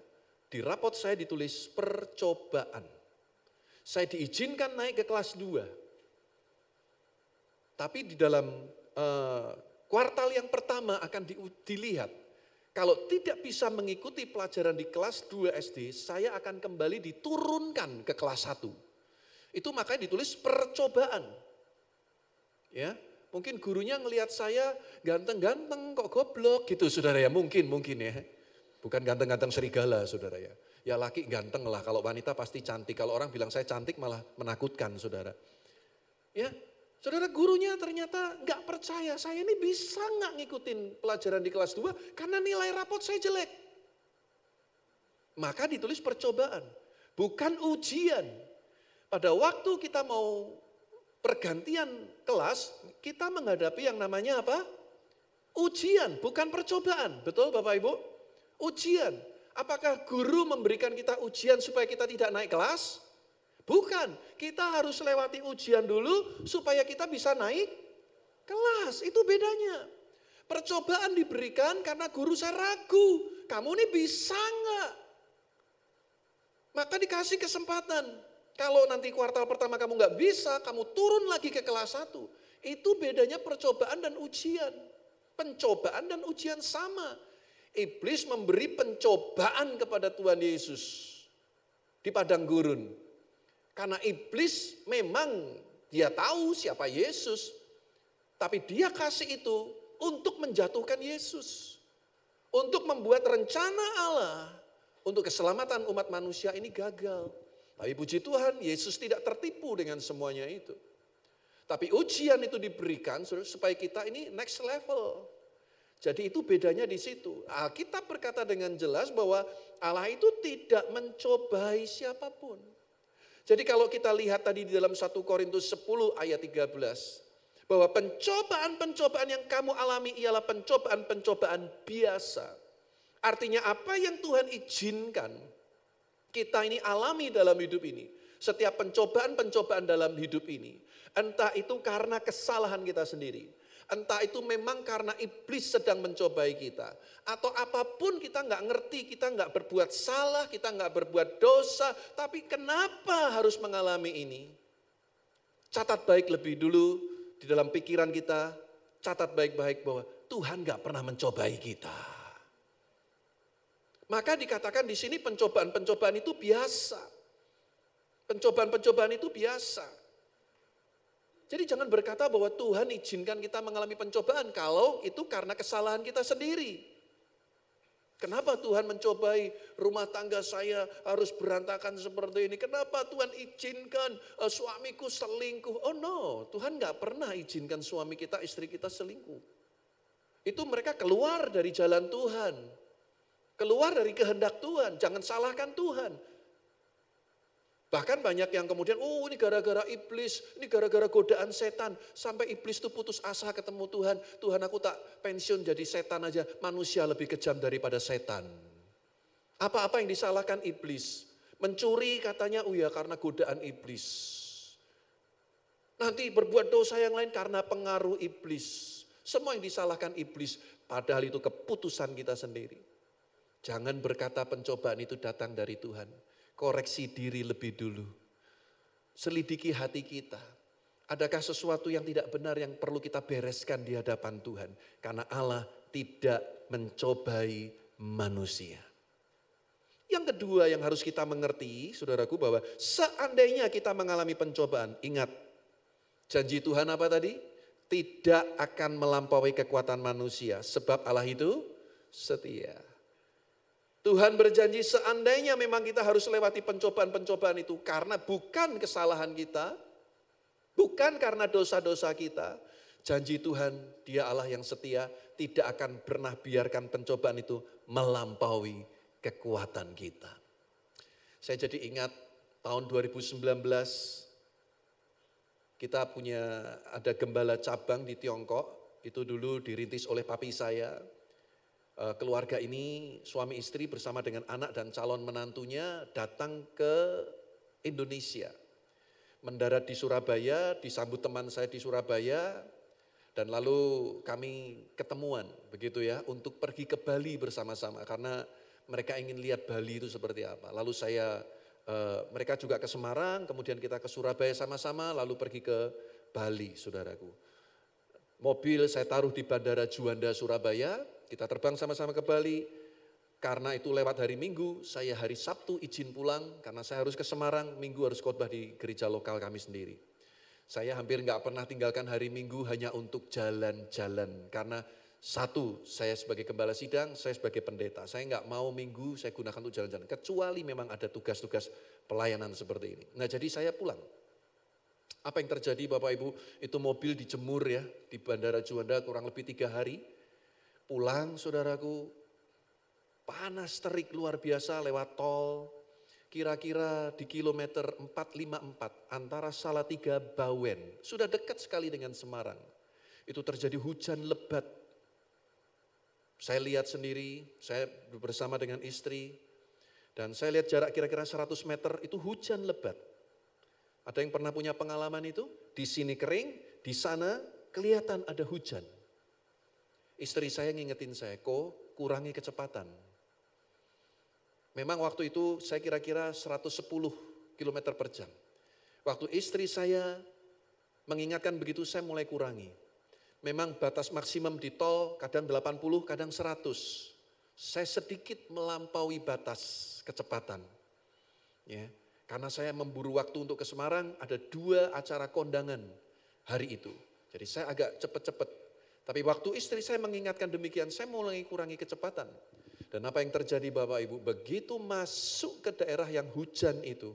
di rapot saya ditulis percobaan. Saya diizinkan naik ke kelas 2. Tapi di dalam kuartal yang pertama akan dilihat. Kalau tidak bisa mengikuti pelajaran di kelas 2 SD, saya akan kembali diturunkan ke kelas 1. Itu makanya ditulis percobaan. Ya, mungkin gurunya ngelihat saya ganteng-ganteng kok goblok gitu saudara ya, mungkin ya. Bukan ganteng-ganteng serigala, saudara ya. Ya laki ganteng lah, kalau wanita pasti cantik. Kalau orang bilang saya cantik malah menakutkan, saudara. Ya, saudara, gurunya ternyata nggak percaya. Saya ini bisa nggak ngikutin pelajaran di kelas 2 karena nilai rapot saya jelek. Maka ditulis percobaan, bukan ujian. Pada waktu kita mau pergantian kelas, kita menghadapi yang namanya apa? Ujian, bukan percobaan. Betul Bapak Ibu? Ujian. Apakah guru memberikan kita ujian supaya kita tidak naik kelas? Bukan, kita harus lewati ujian dulu supaya kita bisa naik kelas. Itu bedanya. Percobaan diberikan karena guru saya ragu. Kamu ini bisa nggak? Maka dikasih kesempatan. Kalau nanti kuartal pertama kamu nggak bisa, kamu turun lagi ke kelas 1. Itu bedanya percobaan dan ujian. Pencobaan dan ujian sama. Iblis memberi pencobaan kepada Tuhan Yesus di padang gurun. Karena iblis memang dia tahu siapa Yesus. Tapi dia kasih itu untuk menjatuhkan Yesus. Untuk membuat rencana Allah untuk keselamatan umat manusia ini gagal. Tapi puji Tuhan, Yesus tidak tertipu dengan semuanya itu. Tapi ujian itu diberikan supaya kita ini next level. Jadi itu bedanya di situ. Alkitab berkata dengan jelas bahwa Allah itu tidak mencobai siapapun. Jadi kalau kita lihat tadi di dalam 1 Korintus 10 ayat 13. Bahwa pencobaan-pencobaan yang kamu alami ialah pencobaan-pencobaan biasa. Artinya apa yang Tuhan izinkan kita ini alami dalam hidup ini. Setiap pencobaan-pencobaan dalam hidup ini. Entah itu karena kesalahan kita sendiri. Entah itu memang karena iblis sedang mencobai kita. Atau apapun kita nggak ngerti, kita nggak berbuat salah, kita nggak berbuat dosa. Tapi kenapa harus mengalami ini? Catat baik lebih dulu di dalam pikiran kita. Catat baik-baik bahwa Tuhan nggak pernah mencobai kita. Maka dikatakan di sini pencobaan-pencobaan itu biasa. Pencobaan-pencobaan itu biasa. Jadi jangan berkata bahwa Tuhan izinkan kita mengalami pencobaan kalau itu karena kesalahan kita sendiri. Kenapa Tuhan mencobai rumah tangga saya harus berantakan seperti ini? Kenapa Tuhan izinkan suamiku selingkuh? Oh no, Tuhan gak pernah izinkan suami kita, istri kita selingkuh. Itu mereka keluar dari jalan Tuhan. Keluar dari kehendak Tuhan, jangan salahkan Tuhan. Bahkan banyak yang kemudian, oh ini gara-gara iblis, ini gara-gara godaan setan. Sampai iblis itu putus asa ketemu Tuhan. Tuhan aku tak pensiun jadi setan aja, manusia lebih kejam daripada setan. Apa-apa yang disalahkan iblis. Mencuri katanya, oh ya karena godaan iblis. Nanti berbuat dosa yang lain karena pengaruh iblis. Semua yang disalahkan iblis, padahal itu keputusan kita sendiri. Jangan berkata pencobaan itu datang dari Tuhan. Koreksi diri lebih dulu. Selidiki hati kita. Adakah sesuatu yang tidak benar yang perlu kita bereskan di hadapan Tuhan? Karena Allah tidak mencobai manusia. Yang kedua yang harus kita mengerti, saudaraku, bahwa seandainya kita mengalami pencobaan, ingat, janji Tuhan apa tadi? Tidak akan melampaui kekuatan manusia, sebab Allah itu setia. Tuhan berjanji seandainya memang kita harus lewati pencobaan-pencobaan itu karena bukan kesalahan kita, bukan karena dosa-dosa kita. Janji Tuhan, Dia Allah yang setia, tidak akan pernah biarkan pencobaan itu melampaui kekuatan kita. Saya jadi ingat tahun 2019 kita ada gembala cabang di Tiongkok, itu dulu dirintis oleh papi saya. Keluarga ini suami istri bersama dengan anak dan calon menantunya datang ke Indonesia. Mendarat di Surabaya, disambut teman saya di Surabaya, dan lalu kami ketemuan begitu ya untuk pergi ke Bali bersama-sama karena mereka ingin lihat Bali itu seperti apa. Lalu mereka juga ke Semarang, kemudian kita ke Surabaya sama-sama, lalu pergi ke Bali, saudaraku. Mobil saya taruh di Bandara Juanda Surabaya. Kita terbang sama-sama ke Bali, karena itu lewat hari Minggu, saya hari Sabtu izin pulang, karena saya harus ke Semarang, Minggu harus khotbah di gereja lokal kami sendiri. Saya hampir gak pernah tinggalkan hari Minggu hanya untuk jalan-jalan, karena Satu, saya sebagai gembala sidang, saya sebagai pendeta. Saya nggak mau minggu saya gunakan untuk jalan-jalan. Kecuali memang ada tugas-tugas pelayanan seperti ini. Nah jadi saya pulang. Apa yang terjadi Bapak Ibu? Itu mobil dijemur ya di Bandara Juanda kurang lebih 3 hari. Pulang saudaraku, panas terik luar biasa lewat tol. Kira-kira di kilometer 454 antara Salatiga Bawen. Sudah dekat sekali dengan Semarang. Itu terjadi hujan lebat. Saya lihat sendiri, saya bersama dengan istri. Dan saya lihat jarak kira-kira 100 meter itu hujan lebat. Ada yang pernah punya pengalaman itu? Di sini kering, di sana kelihatan ada hujan. Istri saya ngingetin saya, kok kurangi kecepatan. Memang waktu itu saya kira-kira 110 km per jam. Waktu istri saya mengingatkan begitu saya mulai kurangi. Memang batas maksimum di tol kadang 80, kadang 100. Saya sedikit melampaui batas kecepatan. Ya. Karena saya memburu waktu untuk ke Semarang, ada 2 acara kondangan hari itu. Jadi saya agak cepat-cepat. Tapi waktu istri saya mengingatkan demikian, saya mulai kurangi kecepatan. Dan apa yang terjadi Bapak Ibu, begitu masuk ke daerah yang hujan itu,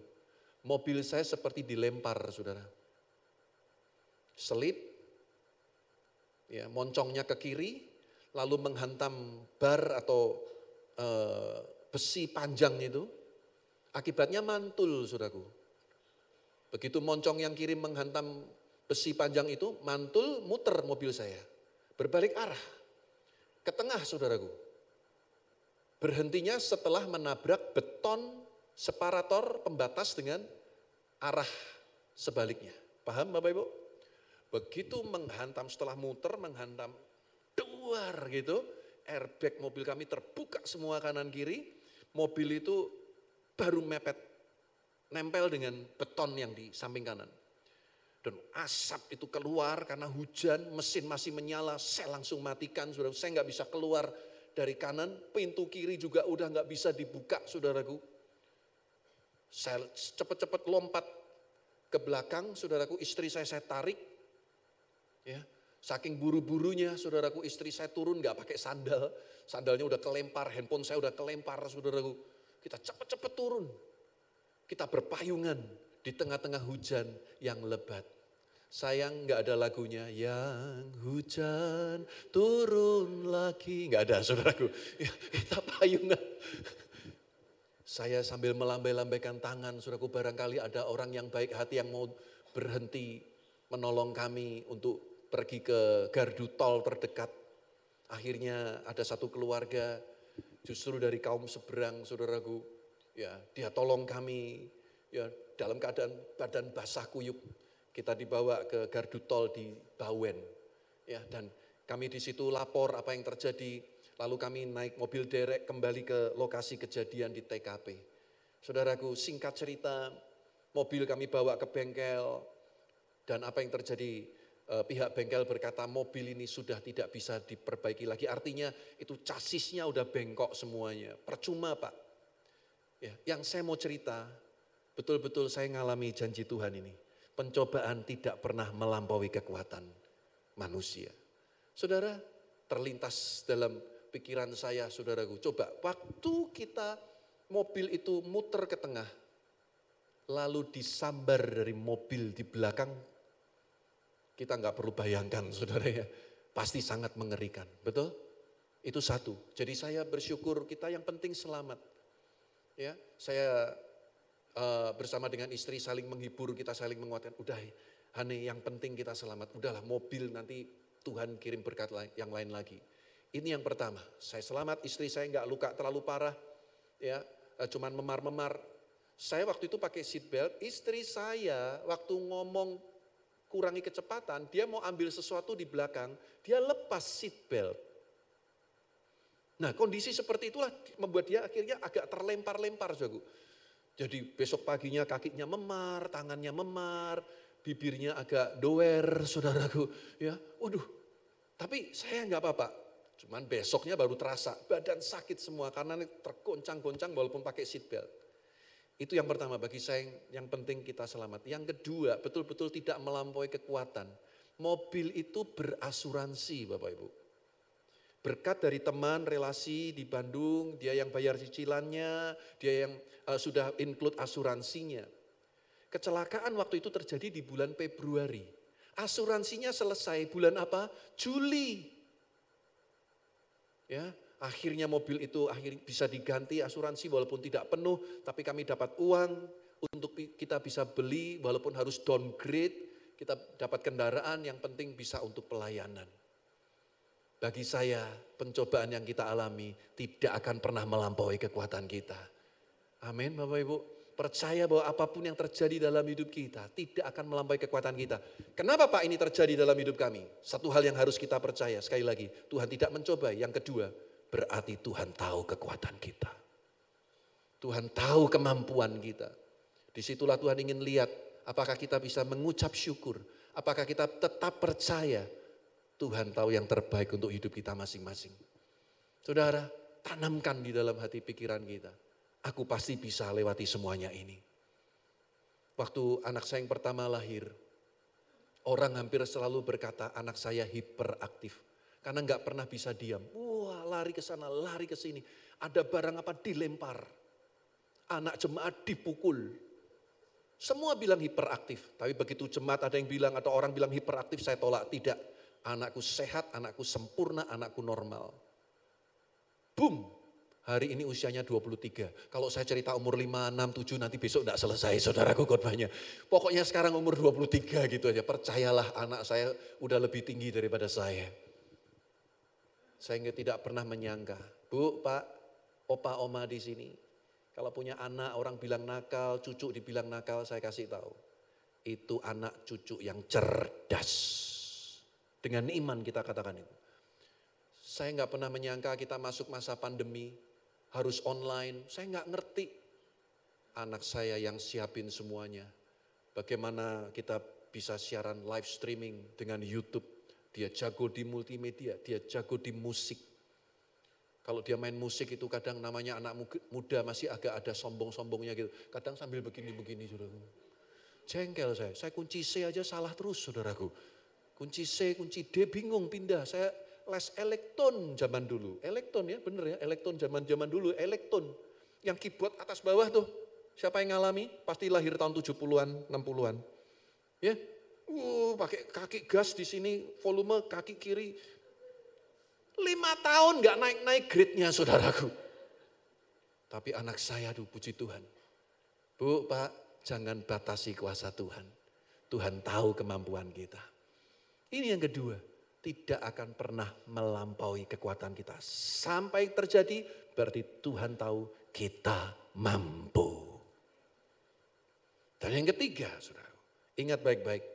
mobil saya seperti dilempar saudara. Selip, ya, moncongnya ke kiri, lalu menghantam bar atau besi panjang itu. Akibatnya mantul saudaraku. Begitu moncong yang kiri menghantam besi panjang itu, mantul muter mobil saya. Berbalik arah, ke tengah saudaraku. Berhentinya setelah menabrak beton separator pembatas dengan arah sebaliknya. Paham Bapak Ibu? Begitu menghantam, setelah muter menghantam, duar gitu, airbag mobil kami terbuka semua kanan kiri, mobil itu baru mepet, nempel dengan beton yang di samping kanan. Dan asap itu keluar karena hujan, mesin masih menyala, saya langsung matikan, saudara. Saya nggak bisa keluar dari kanan, pintu kiri juga udah nggak bisa dibuka, saudaraku. Saya cepat-cepat lompat ke belakang, saudaraku, istri saya tarik. Ya, saking buru-burunya, saudaraku, istri saya turun nggak pakai sandal, sandalnya udah kelempar, handphone saya udah kelempar, saudaraku. Kita cepat-cepat turun, kita berpayungan di tengah-tengah hujan yang lebat. Sayang nggak ada lagunya, yang hujan turun lagi, nggak ada saudaraku. Ya, kita payungan. Saya sambil melambai-lambaikan tangan, saudaraku, barangkali ada orang yang baik hati yang mau berhenti menolong kami untuk pergi ke gardu tol terdekat. Akhirnya ada satu keluarga justru dari kaum seberang, saudaraku. Ya, dia tolong kami, ya, dalam keadaan badan basah kuyup. Kita dibawa ke gardu tol di Bawen. Ya, dan kami di situ lapor apa yang terjadi. Lalu kami naik mobil derek kembali ke lokasi kejadian di TKP. Saudaraku, singkat cerita, mobil kami bawa ke bengkel. Dan apa yang terjadi, pihak bengkel berkata mobil ini sudah tidak bisa diperbaiki lagi. Artinya itu chassisnya udah bengkok semuanya. Percuma Pak. Ya, yang saya mau cerita, betul-betul saya ngalami janji Tuhan ini. Pencobaan tidak pernah melampaui kekuatan manusia. Saudara, terlintas dalam pikiran saya, saudaraku. Coba, waktu kita mobil itu muter ke tengah, lalu disambar dari mobil di belakang, kita nggak perlu bayangkan, saudara ya. Pasti sangat mengerikan, betul? Itu satu. Jadi saya bersyukur kita yang penting selamat. Ya, saya bersama dengan istri saling menghibur, kita saling menguatkan. Udah, Hane, yang penting kita selamat. Udahlah, mobil nanti Tuhan kirim berkat yang lain lagi. Ini yang pertama. Saya selamat, istri saya nggak luka terlalu parah, ya, cuman memar-memar. Saya waktu itu pakai seat belt. Istri saya waktu ngomong kurangi kecepatan, dia mau ambil sesuatu di belakang, dia lepas seat belt. Nah, kondisi seperti itulah membuat dia akhirnya agak terlempar-lempar, saudaraku. Jadi besok paginya kakinya memar, tangannya memar, bibirnya agak doer, saudaraku. Ya, waduh. Tapi saya nggak apa-apa. Cuman besoknya baru terasa badan sakit semua karena tergoncang-goncang walaupun pakai seat belt. Itu yang pertama bagi saya, yang penting kita selamat. Yang kedua, betul-betul tidak melampaui kekuatan. Mobil itu berasuransi, Bapak Ibu. Berkat dari teman, relasi di Bandung, dia yang bayar cicilannya, dia yang sudah include asuransinya. Kecelakaan waktu itu terjadi di bulan Februari. Asuransinya selesai bulan apa? Juli. Ya, akhirnya mobil itu bisa diganti asuransi walaupun tidak penuh, tapi kami dapat uang untuk kita bisa beli walaupun harus downgrade, kita dapat kendaraan yang penting bisa untuk pelayanan. Bagi saya, pencobaan yang kita alami tidak akan pernah melampaui kekuatan kita. Amin, Bapak Ibu. Percaya bahwa apapun yang terjadi dalam hidup kita tidak akan melampaui kekuatan kita. Kenapa Pak ini terjadi dalam hidup kami? Satu hal yang harus kita percaya, sekali lagi, Tuhan tidak mencobai. Yang kedua, berarti Tuhan tahu kekuatan kita. Tuhan tahu kemampuan kita. Disitulah Tuhan ingin lihat apakah kita bisa mengucap syukur. Apakah kita tetap percaya Tuhan tahu yang terbaik untuk hidup kita masing-masing. Saudara, tanamkan di dalam hati pikiran kita. Aku pasti bisa lewati semuanya ini. Waktu anak saya yang pertama lahir, orang hampir selalu berkata anak saya hiperaktif. Karena nggak pernah bisa diam. Wah, lari ke sana, lari ke sini. Ada barang apa dilempar. Anak jemaat dipukul. Semua bilang hiperaktif. Tapi begitu jemaat ada yang bilang atau orang bilang hiperaktif, saya tolak. Tidak. Anakku sehat, anakku sempurna, anakku normal. Boom, hari ini usianya 23. Kalau saya cerita umur 5, 6, 7 nanti besok enggak selesai saudaraku khotbahnya. Pokoknya sekarang umur 23 gitu aja. Percayalah anak saya udah lebih tinggi daripada saya. Saya tidak pernah menyangka. Bu, Pak, opa, oma di sini. Kalau punya anak orang bilang nakal, cucu dibilang nakal, saya kasih tahu. Itu anak cucu yang cerdas. Dengan iman kita katakan itu. Saya nggak pernah menyangka kita masuk masa pandemi, harus online. Saya nggak ngerti. Anak saya yang siapin semuanya. Bagaimana kita bisa siaran live streaming dengan YouTube. Dia jago di multimedia, dia jago di musik. Kalau dia main musik itu kadang namanya anak muda masih agak ada sombong-sombongnya gitu. Kadang sambil begini-begini saudaraku. Jengkel saya kunci C aja salah terus saudaraku. Kunci C, kunci D bingung pindah. Saya les elektron zaman dulu. Elektron ya bener ya, elektron zaman dulu. Elektron yang keyboard atas bawah tuh. Siapa yang ngalami? Pasti lahir tahun 70-an, 60-an. Ya, pakai kaki gas di sini, volume kaki kiri. 5 tahun gak naik-naik grade-nya saudaraku. Tapi anak saya tuh puji Tuhan. Bu, Pak, jangan batasi kuasa Tuhan. Tuhan tahu kemampuan kita. Ini yang kedua, tidak akan pernah melampaui kekuatan kita. Sampai terjadi berarti Tuhan tahu kita mampu. Dan yang ketiga, saudara, ingat baik-baik,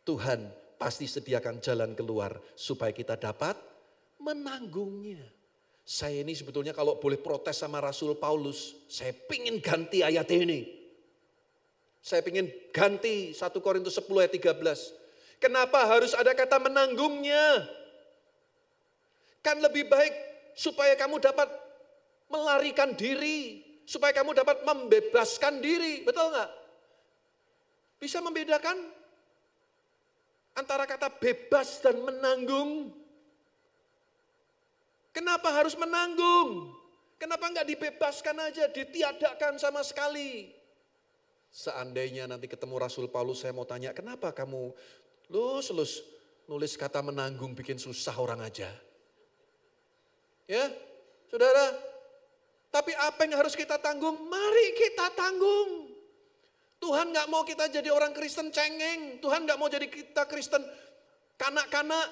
Tuhan pasti sediakan jalan keluar supaya kita dapat menanggungnya. Saya ini sebetulnya kalau boleh protes sama Rasul Paulus, saya pingin ganti ayat ini. Saya pingin ganti 1 Korintus 10 ayat 13. Kenapa harus ada kata menanggungnya? Kan lebih baik supaya kamu dapat melarikan diri. Supaya kamu dapat membebaskan diri. Betul nggak? Bisa membedakan antara kata bebas dan menanggung. Kenapa harus menanggung? Kenapa nggak dibebaskan aja, ditiadakan sama sekali? Seandainya nanti ketemu Rasul Paulus, saya mau tanya, kenapa kamu lus nulis kata menanggung bikin susah orang aja. Ya, saudara. Tapi apa yang harus kita tanggung? Mari kita tanggung. Tuhan gak mau kita jadi orang Kristen cengeng. Tuhan gak mau jadi kita Kristen kanak-kanak.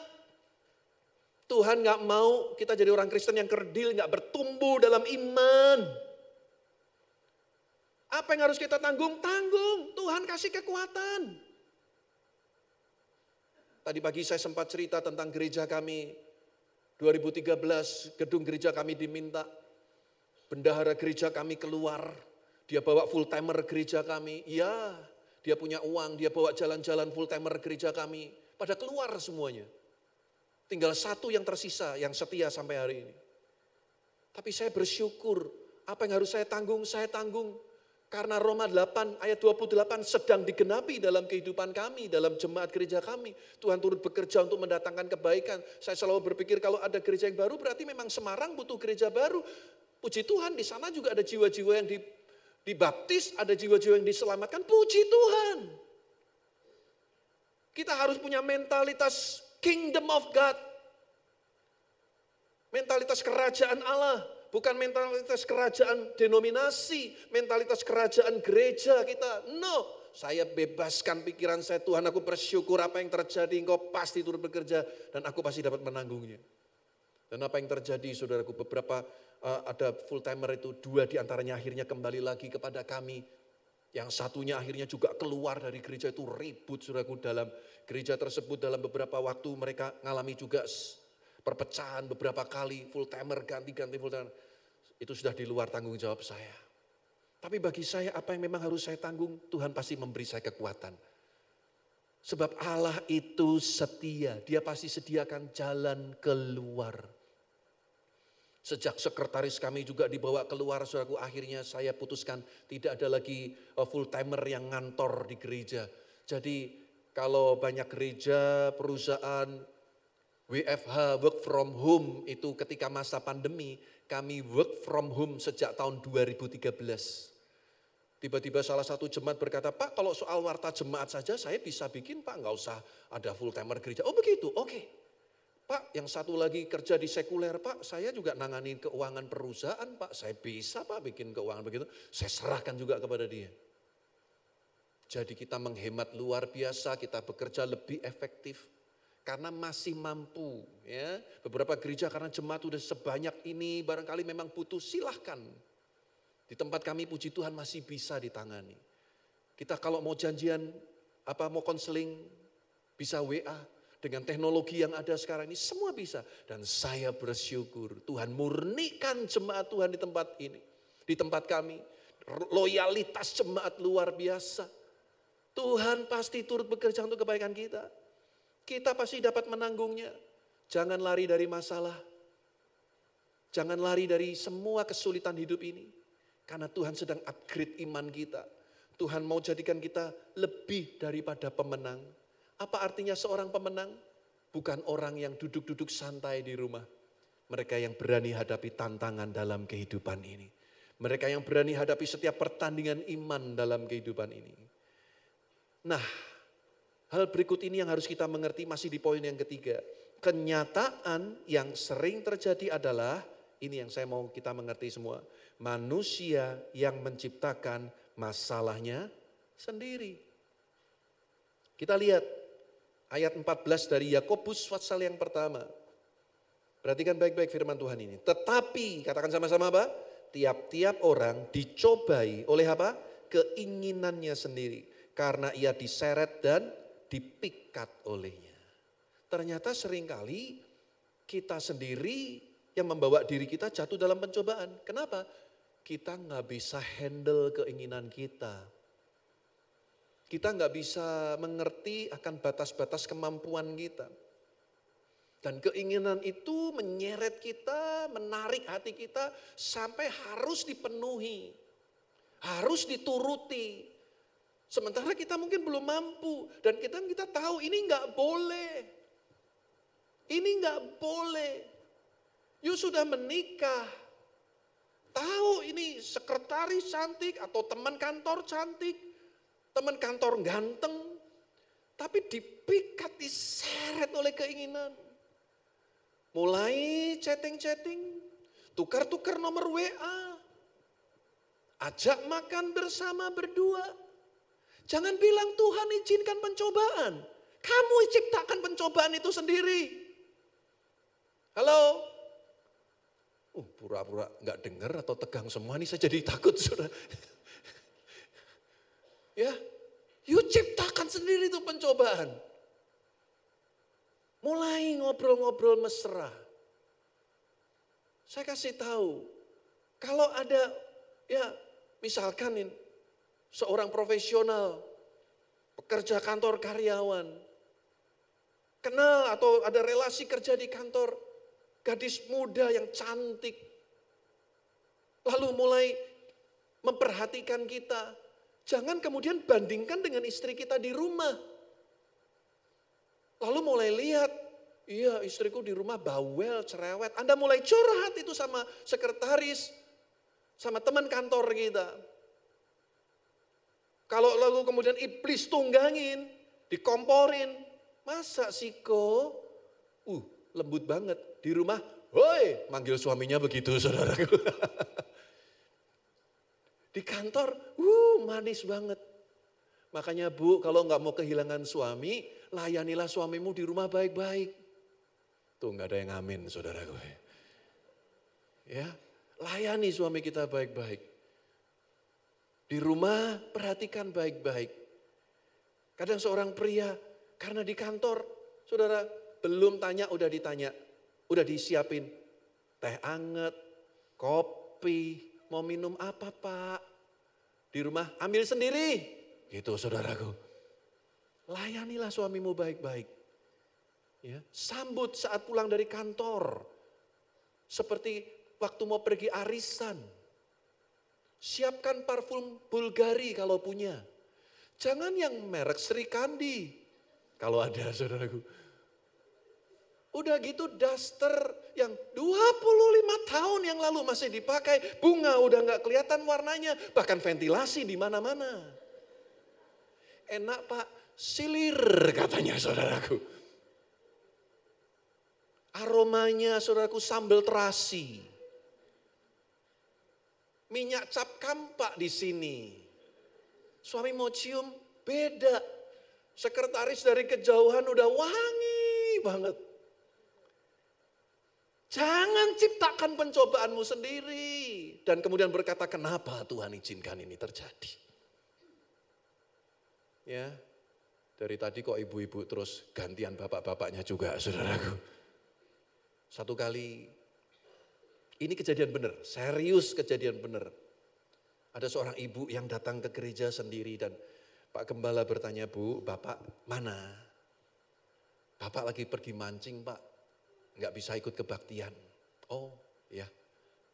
Tuhan gak mau kita jadi orang Kristen yang kerdil, gak bertumbuh dalam iman. Apa yang harus kita tanggung? Tanggung. Tuhan kasih kekuatan. Tadi pagi saya sempat cerita tentang gereja kami. 2013 gedung gereja kami diminta. Bendahara gereja kami keluar. Dia bawa full timer gereja kami. Iya, dia punya uang, dia bawa jalan-jalan full timer gereja kami. Pada keluar semuanya. Tinggal satu yang tersisa, yang setia sampai hari ini. Tapi saya bersyukur, apa yang harus saya tanggung, saya tanggung. Karena Roma 8 ayat 28 sedang digenapi dalam kehidupan kami, dalam jemaat gereja kami. Tuhan turut bekerja untuk mendatangkan kebaikan. Saya selalu berpikir kalau ada gereja yang baru berarti memang Semarang butuh gereja baru. Puji Tuhan di sana juga ada jiwa-jiwa yang dibaptis, ada jiwa-jiwa yang diselamatkan. Puji Tuhan. Kita harus punya mentalitas kingdom of God. Mentalitas kerajaan Allah. Bukan mentalitas kerajaan denominasi, mentalitas kerajaan gereja kita. No, saya bebaskan pikiran saya, Tuhan aku bersyukur apa yang terjadi, Engkau pasti turut bekerja dan aku pasti dapat menanggungnya. Dan apa yang terjadi saudaraku, beberapa ada full timer itu, 2 diantaranya akhirnya kembali lagi kepada kami. Yang satunya akhirnya juga keluar dari gereja itu, ribut saudaraku dalam gereja tersebut. Dalam beberapa waktu mereka ngalami juga perpecahan beberapa kali, full timer ganti-ganti full timer. Itu sudah di luar tanggung jawab saya. Tapi bagi saya apa yang memang harus saya tanggung, Tuhan pasti memberi saya kekuatan. Sebab Allah itu setia, Dia pasti sediakan jalan keluar. Sejak sekretaris kami juga dibawa keluar, saudaraku, akhirnya saya putuskan tidak ada lagi full timer yang ngantor di gereja. Jadi kalau banyak gereja, perusahaan, WFH, work from home itu ketika masa pandemi, kami work from home sejak tahun 2013. Tiba-tiba salah satu jemaat berkata, Pak kalau soal warta jemaat saja saya bisa bikin Pak, nggak usah ada full timer gereja. Oh begitu, oke. Pak yang satu lagi kerja di sekuler Pak, saya juga nanganin keuangan perusahaan Pak, saya bisa Pak bikin keuangan begitu. Saya serahkan juga kepada dia. Jadi kita menghemat luar biasa, kita bekerja lebih efektif. Karena masih mampu ya. Beberapa gereja karena jemaat udah sebanyak ini barangkali memang butuh, silahkan. Di tempat kami puji Tuhan masih bisa ditangani. Kita kalau mau janjian mau konseling bisa WA dengan teknologi yang ada sekarang ini semua bisa. Dan saya bersyukur Tuhan murnikan jemaat Tuhan di tempat ini. Di tempat kami loyalitas jemaat luar biasa. Tuhan pasti turut bekerja untuk kebaikan kita. Kita pasti dapat menanggungnya. Jangan lari dari masalah. Jangan lari dari semua kesulitan hidup ini. Karena Tuhan sedang upgrade iman kita. Tuhan mau jadikan kita lebih daripada pemenang. Apa artinya seorang pemenang? Bukan orang yang duduk-duduk santai di rumah. Mereka yang berani hadapi tantangan dalam kehidupan ini. Mereka yang berani hadapi setiap pertandingan iman dalam kehidupan ini. Nah, hal berikut ini yang harus kita mengerti masih di poin yang ketiga. Kenyataan yang sering terjadi adalah, ini yang saya mau kita mengerti semua. Manusia yang menciptakan masalahnya sendiri. Kita lihat ayat 14 dari Yakobus pasal yang pertama. Perhatikan baik-baik firman Tuhan ini. Tetapi, katakan sama-sama apa? Tiap-tiap orang dicobai oleh apa? Keinginannya sendiri. Karena ia diseret dan dipikat olehnya. Ternyata seringkali kita sendiri yang membawa diri kita jatuh dalam pencobaan. Kenapa? Kita nggak bisa handle keinginan kita. Kita nggak bisa mengerti akan batas-batas kemampuan kita. Dan keinginan itu menyeret kita, menarik hati kita sampai harus dipenuhi. Harus dituruti. Sementara kita mungkin belum mampu dan kita tahu ini nggak boleh. Ini nggak boleh. You sudah menikah. Tahu ini sekretaris cantik atau teman kantor cantik. Teman kantor ganteng. Tapi dipikat, diseret oleh keinginan. Mulai chatting-chatting. Tukar-tukar nomor WA. Ajak makan bersama berdua. Jangan bilang Tuhan izinkan pencobaan. Kamu ciptakan pencobaan itu sendiri. Halo? Pura-pura gak dengar atau tegang semua nih, saya jadi takut sudah. Ya, you ciptakan sendiri itu pencobaan. Mulai ngobrol-ngobrol mesra. Saya kasih tahu, kalau ada misalkan ini, seorang profesional, pekerja kantor karyawan, kenal atau ada relasi kerja di kantor, gadis muda yang cantik. Lalu mulai memperhatikan kita. Jangan kemudian bandingkan dengan istri kita di rumah. Lalu mulai lihat, iya istriku di rumah bawel, cerewet. Anda mulai curhat itu sama sekretaris, sama teman kantor kita. Kalau lalu kemudian iblis tunggangin, dikomporin. Masa siko, lembut banget. Di rumah, woi, manggil suaminya begitu saudaraku. Di kantor, manis banget. Makanya Bu, kalau nggak mau kehilangan suami, layanilah suamimu di rumah baik-baik. Tuh nggak ada yang amin saudaraku. Ya, layani suami kita baik-baik. Di rumah perhatikan baik-baik. Kadang seorang pria, karena di kantor, saudara belum tanya udah ditanya. Udah disiapin teh anget, kopi, mau minum apa Pak? Di rumah ambil sendiri. Gitu saudaraku. Layanilah suamimu baik-baik. Ya, sambut saat pulang dari kantor. Seperti waktu mau pergi arisan. Siapkan parfum Bulgari kalau punya. Jangan yang merek Sri Kandi. Kalau ada saudaraku. Udah gitu daster yang 25 tahun yang lalu masih dipakai. Bunga udah gak kelihatan warnanya. Bahkan ventilasi di mana-mana. Enak Pak, silir katanya saudaraku. Aromanya saudaraku sambal terasi. Minyak cap kampak di sini. Suami mau cium beda. Sekretaris dari kejauhan udah wangi banget. Jangan ciptakan pencobaanmu sendiri. Dan kemudian berkata, kenapa Tuhan izinkan ini terjadi? Ya, dari tadi kok ibu-ibu terus gantian bapak-bapaknya juga saudaraku. Satu kali, ini kejadian benar, serius kejadian benar. Ada seorang ibu yang datang ke gereja sendiri dan Pak Gembala bertanya, Bu, Bapak mana? Bapak lagi pergi mancing Pak, nggak bisa ikut kebaktian. Oh ya,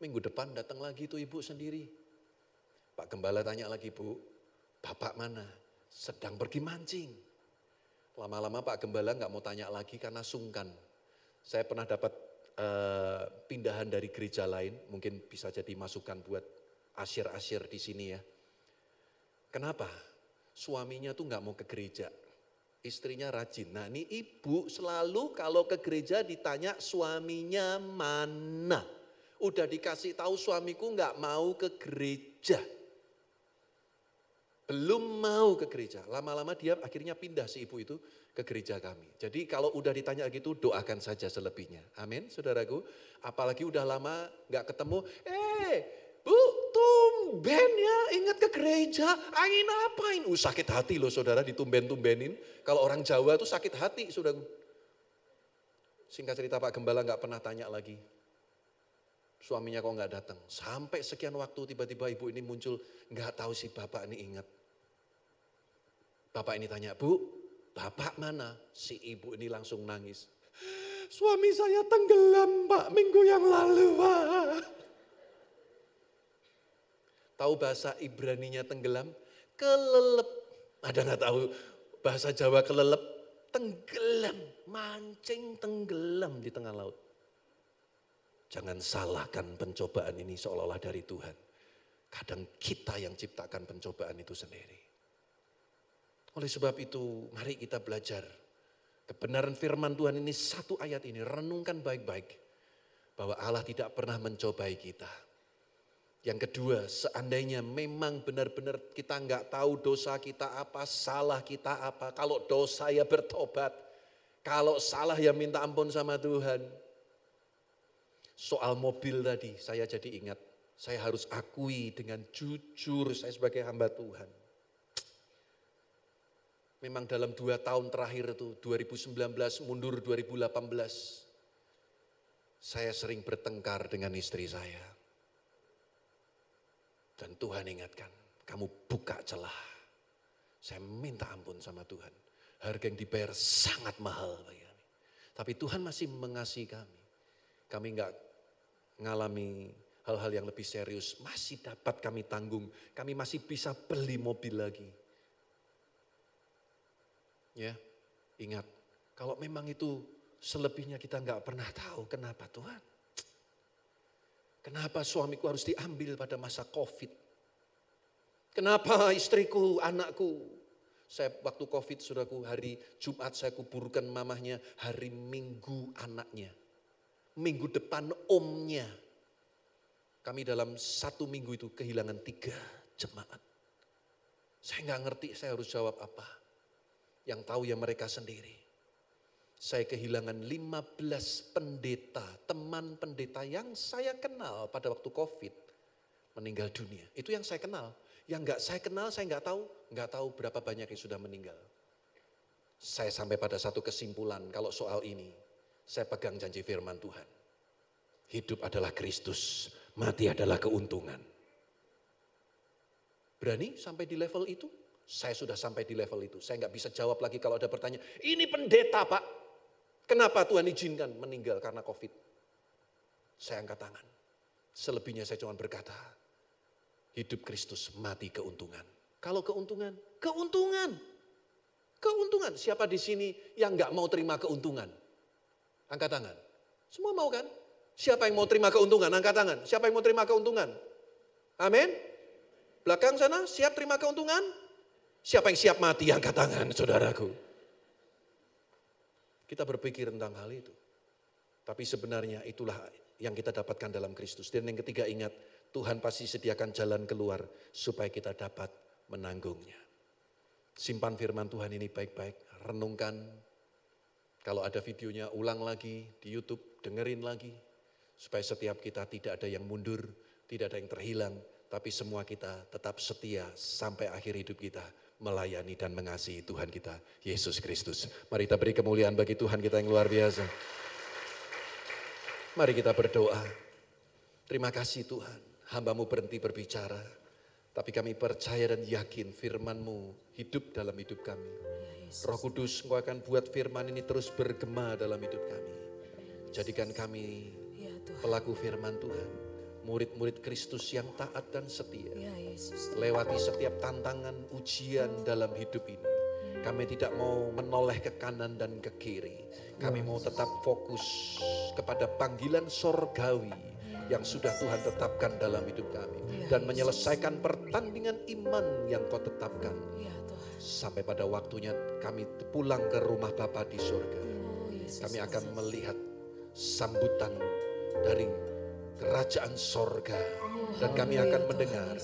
minggu depan datang lagi tuh ibu sendiri. Pak Gembala tanya lagi, Bu, Bapak mana? Sedang pergi mancing. Lama-lama Pak Gembala nggak mau tanya lagi karena sungkan. Saya pernah dapat pindahan dari gereja lain, mungkin bisa jadi masukan buat asyir-asyir di sini ya. Kenapa? Suaminya tuh nggak mau ke gereja, istrinya rajin. Nah ini ibu selalu kalau ke gereja ditanya suaminya mana. Udah dikasih tahu suamiku nggak mau ke gereja. Belum mau ke gereja, lama-lama dia akhirnya pindah si ibu itu ke gereja kami. Jadi kalau udah ditanya gitu doakan saja selebihnya. Amin saudaraku. Apalagi udah lama gak ketemu. Bu tumben ya ingat ke gereja. Angin apain? Sakit hati loh saudara ditumben-tumbenin. Kalau orang Jawa tuh sakit hati saudaraku. Singkat cerita Pak Gembala gak pernah tanya lagi. Suaminya kok gak datang. Sampai sekian waktu tiba-tiba ibu ini muncul. Gak tahu si bapak ini ingat. Bapak ini tanya, Bu, Bapak mana? Si ibu ini langsung nangis. Suami saya tenggelam Pak minggu yang lalu Pak. Tahu bahasa Ibraninya tenggelam? Kelelep. Ada gak tahu bahasa Jawa kelelep? Tenggelam, mancing tenggelam di tengah laut. Jangan salahkan pencobaan ini seolah-olah dari Tuhan. Kadang kita yang ciptakan pencobaan itu sendiri. Oleh sebab itu mari kita belajar. Kebenaran firman Tuhan ini satu ayat ini renungkan baik-baik. Bahwa Allah tidak pernah mencobai kita. Yang kedua, seandainya memang benar-benar kita nggak tahu dosa kita apa, salah kita apa. Kalau dosa ya bertobat. Kalau salah ya minta ampun sama Tuhan. Soal mobil tadi saya jadi ingat. Saya harus akui dengan jujur saya sebagai hamba Tuhan. Memang dalam 2 tahun terakhir itu 2019 mundur 2018. Saya sering bertengkar dengan istri saya. Dan Tuhan ingatkan, kamu buka celah. Saya minta ampun sama Tuhan. Harga yang dibayar sangat mahal bagi kami. Tapi Tuhan masih mengasihi kami. Kami enggak ngalami hal-hal yang lebih serius masih dapat kami tanggung. Kami masih bisa beli mobil lagi. Ya, ingat, kalau memang itu selebihnya kita nggak pernah tahu kenapa Tuhan. Kenapa suamiku harus diambil pada masa COVID? Kenapa istriku, anakku? Saya waktu COVID, saudaraku, hari Jumat saya kuburkan mamahnya, hari Minggu anaknya. Minggu depan omnya. Kami dalam 1 minggu itu kehilangan 3 jemaat. Saya nggak ngerti saya harus jawab apa. Yang tahu ya mereka sendiri. Saya kehilangan 15 pendeta, teman pendeta yang saya kenal pada waktu COVID meninggal dunia. Itu yang saya kenal. Yang nggak saya kenal, saya nggak tahu berapa banyak yang sudah meninggal. Saya sampai pada satu kesimpulan kalau soal ini, saya pegang janji firman Tuhan. Hidup adalah Kristus, mati adalah keuntungan. Berani sampai di level itu? Saya sudah sampai di level itu. Saya nggak bisa jawab lagi kalau ada pertanyaan, ini pendeta Pak, kenapa Tuhan izinkan meninggal karena COVID? Saya angkat tangan. Selebihnya saya cuma berkata, hidup Kristus, mati keuntungan. Kalau keuntungan, keuntungan. Keuntungan. Siapa di sini yang nggak mau terima keuntungan? Angkat tangan. Semua mau kan? Siapa yang mau terima keuntungan? Angkat tangan. Siapa yang mau terima keuntungan? Amin. Belakang sana, siap terima keuntungan? Siapa yang siap mati? Angkat tangan, saudaraku. Kita berpikir tentang hal itu. Tapi sebenarnya itulah yang kita dapatkan dalam Kristus. Dan yang ketiga, ingat, Tuhan pasti sediakan jalan keluar supaya kita dapat menanggungnya. Simpan firman Tuhan ini baik-baik, renungkan. Kalau ada videonya ulang lagi di YouTube, dengerin lagi. Supaya setiap kita tidak ada yang mundur, tidak ada yang terhilang. Tapi semua kita tetap setia sampai akhir hidup kita melayani dan mengasihi Tuhan kita, Yesus Kristus. Mari kita beri kemuliaan bagi Tuhan kita yang luar biasa. Mari kita berdoa. Terima kasih Tuhan, hamba-Mu berhenti berbicara. Tapi kami percaya dan yakin firman-Mu hidup dalam hidup kami. Roh Kudus, Engkau akan buat firman ini terus bergema dalam hidup kami. Jadikan kami pelaku firman Tuhan, murid-murid Kristus yang taat dan setia. Lewati setiap tantangan, ujian dalam hidup ini. Kami tidak mau menoleh ke kanan dan ke kiri. Kami mau tetap fokus kepada panggilan sorgawi yang sudah Tuhan tetapkan dalam hidup kami. Dan menyelesaikan pertandingan iman yang Kau tetapkan. Sampai pada waktunya kami pulang ke rumah Bapa di surga. Kami akan melihat sambutan dari kerajaan sorga. Dan kami akan mendengar,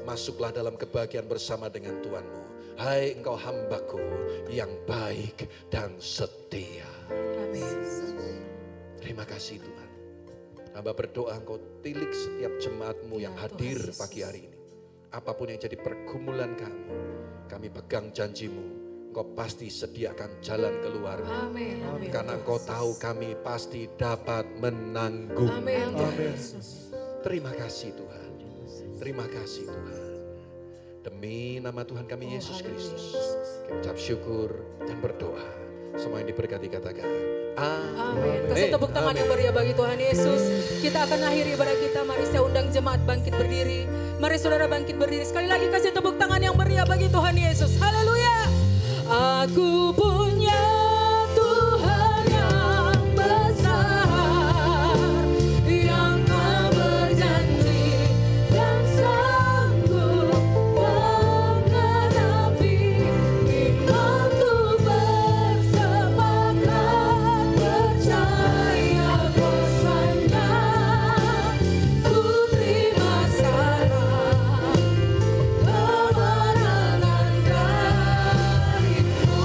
masuklah dalam kebahagiaan bersama dengan Tuhan-Mu. Hai engkau hambaku yang baik dan setia. Terima kasih Tuhan. Hamba berdoa Engkau tilik setiap jemaat-Mu yang hadir pagi hari ini. Apapun yang jadi pergumulan kami pegang janji-Mu. Engkau pasti sediakan jalan keluar. Karena Engkau tahu kami pasti dapat menanggung. Terima kasih Tuhan. Terima kasih Tuhan. Demi nama Tuhan kami Yesus Kristus, kami ucap syukur dan berdoa. Semua yang diberkati katakan amin. Kasih tepuk tangan yang meriah bagi Tuhan Yesus. Kita akan akhiri ibadah kita. Mari saya undang jemaat bangkit berdiri. Mari saudara bangkit berdiri. Sekali lagi kasih tepuk tangan yang meriah bagi Tuhan Yesus. Haleluya. Aku punya Tuhan yang besar, yang telah berjanji dan sanggup menghadapi imanku bersepakat percaya bersama. Ku terima sarah kemenangan darimu.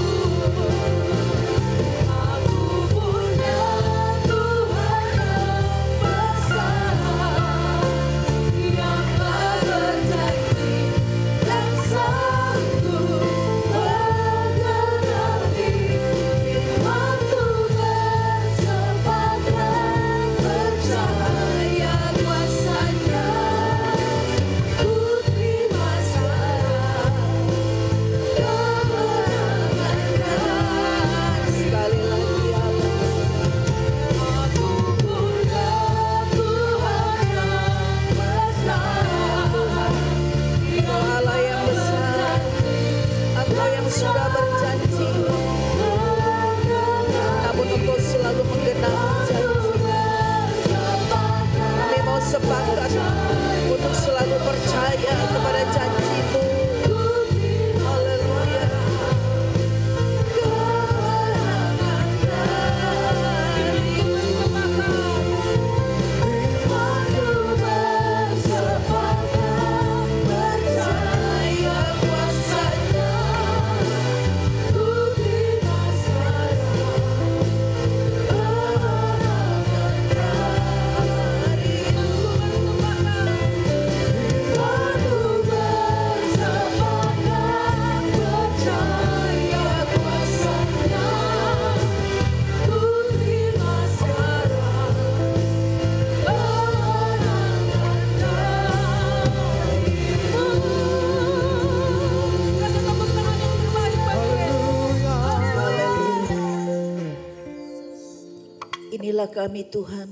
Inilah kami Tuhan.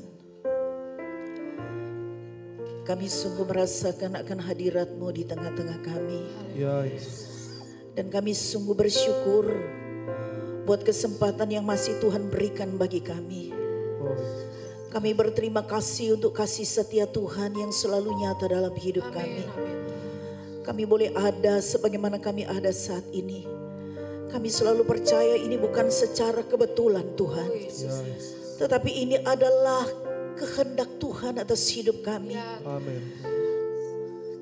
Kami sungguh merasakan akan hadirat-Mu di tengah-tengah kami. Ya Yesus. Dan kami sungguh bersyukur buat kesempatan yang masih Tuhan berikan bagi kami. Oh, Kami berterima kasih untuk kasih setia Tuhan yang selalu nyata dalam hidup kami. Kami boleh ada sebagaimana kami ada saat ini. Kami selalu percaya ini bukan secara kebetulan Tuhan. Tetapi ini adalah kehendak Tuhan atas hidup kami. amin.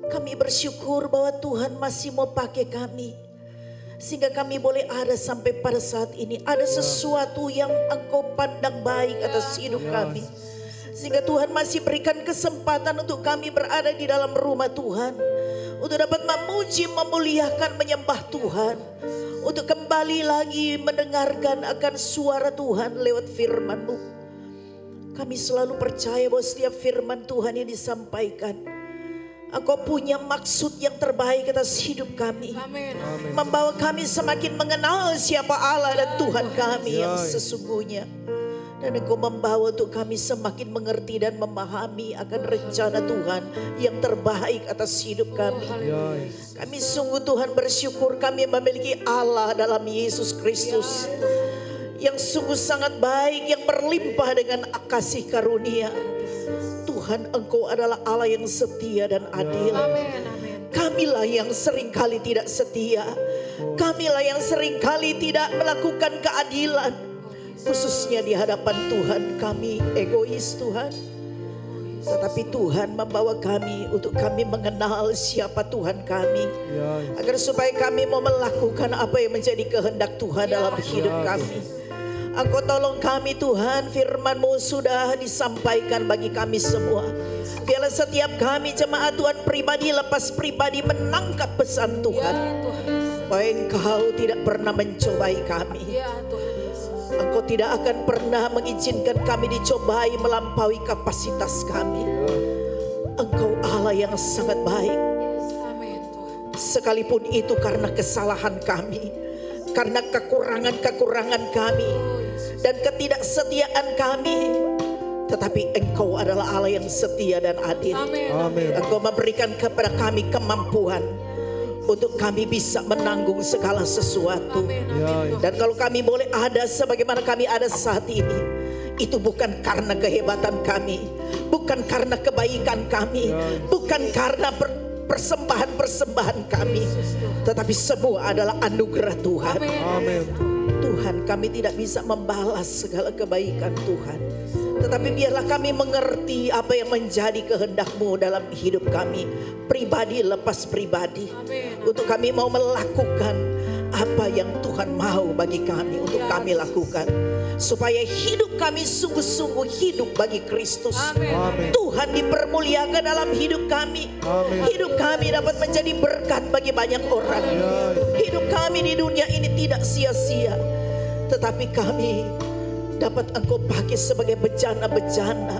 Kami bersyukur bahwa Tuhan masih mau pakai kami. Sehingga kami boleh ada sampai pada saat ini. Ada sesuatu yang Engkau pandang baik atas hidup kami. Sehingga Tuhan masih berikan kesempatan untuk kami berada di dalam rumah Tuhan. Untuk dapat memuji, memuliakan, menyembah Tuhan. Untuk kembali lagi mendengarkan akan suara Tuhan lewat firman-Mu. Kami selalu percaya bahwa setiap firman Tuhan yang disampaikan, Engkau punya maksud yang terbaik atas hidup kami. Membawa kami semakin mengenal siapa Allah dan Tuhan kami yang sesungguhnya. Dan Engkau membawa untuk kami semakin mengerti dan memahami akan rencana Tuhan yang terbaik atas hidup kami. Kami sungguh Tuhan bersyukur kami memiliki Allah dalam Yesus Kristus. Yang sungguh sangat baik, yang berlimpah dengan kasih karunia. Tuhan, Engkau adalah Allah yang setia dan adil. Kamilah yang seringkali tidak setia. Kamilah yang seringkali tidak melakukan keadilan. Khususnya di hadapan Tuhan kami egois Tuhan. Tetapi Tuhan membawa kami untuk kami mengenal siapa Tuhan kami. Agar supaya kami mau melakukan apa yang menjadi kehendak Tuhan dalam hidup kami. Engkau tolong kami Tuhan, firman-Mu sudah disampaikan bagi kami semua. Biarlah setiap kami jemaat Tuhan pribadi lepas pribadi menangkap pesan Tuhan. Bahwa Engkau tidak pernah mencobai kami. Engkau tidak akan pernah mengizinkan kami dicobai melampaui kapasitas kami. Engkau Allah yang sangat baik. Sekalipun itu karena kesalahan kami, karena kekurangan-kekurangan kami, dan ketidaksetiaan kami. Tetapi Engkau adalah Allah yang setia dan adil. Engkau memberikan kepada kami kemampuan untuk kami bisa menanggung segala sesuatu. Dan kalau kami boleh ada sebagaimana kami ada saat ini, itu bukan karena kehebatan kami, bukan karena kebaikan kami, bukan karena persembahan-persembahan kami, tetapi semua adalah anugerah Tuhan. Tuhan, kami tidak bisa membalas segala kebaikan Tuhan, tetapi biarlah kami mengerti apa yang menjadi kehendak-Mu dalam hidup kami, pribadi lepas pribadi. Untuk kami mau melakukan apa yang Tuhan mau bagi kami untuk kami lakukan. Supaya hidup kami sungguh-sungguh hidup bagi Kristus. Tuhan dipermuliakan dalam hidup kami. Hidup kami dapat menjadi berkat bagi banyak orang. Hidup kami di dunia ini tidak sia-sia, tetapi kami dapat Engkau pakai sebagai bejana-bejana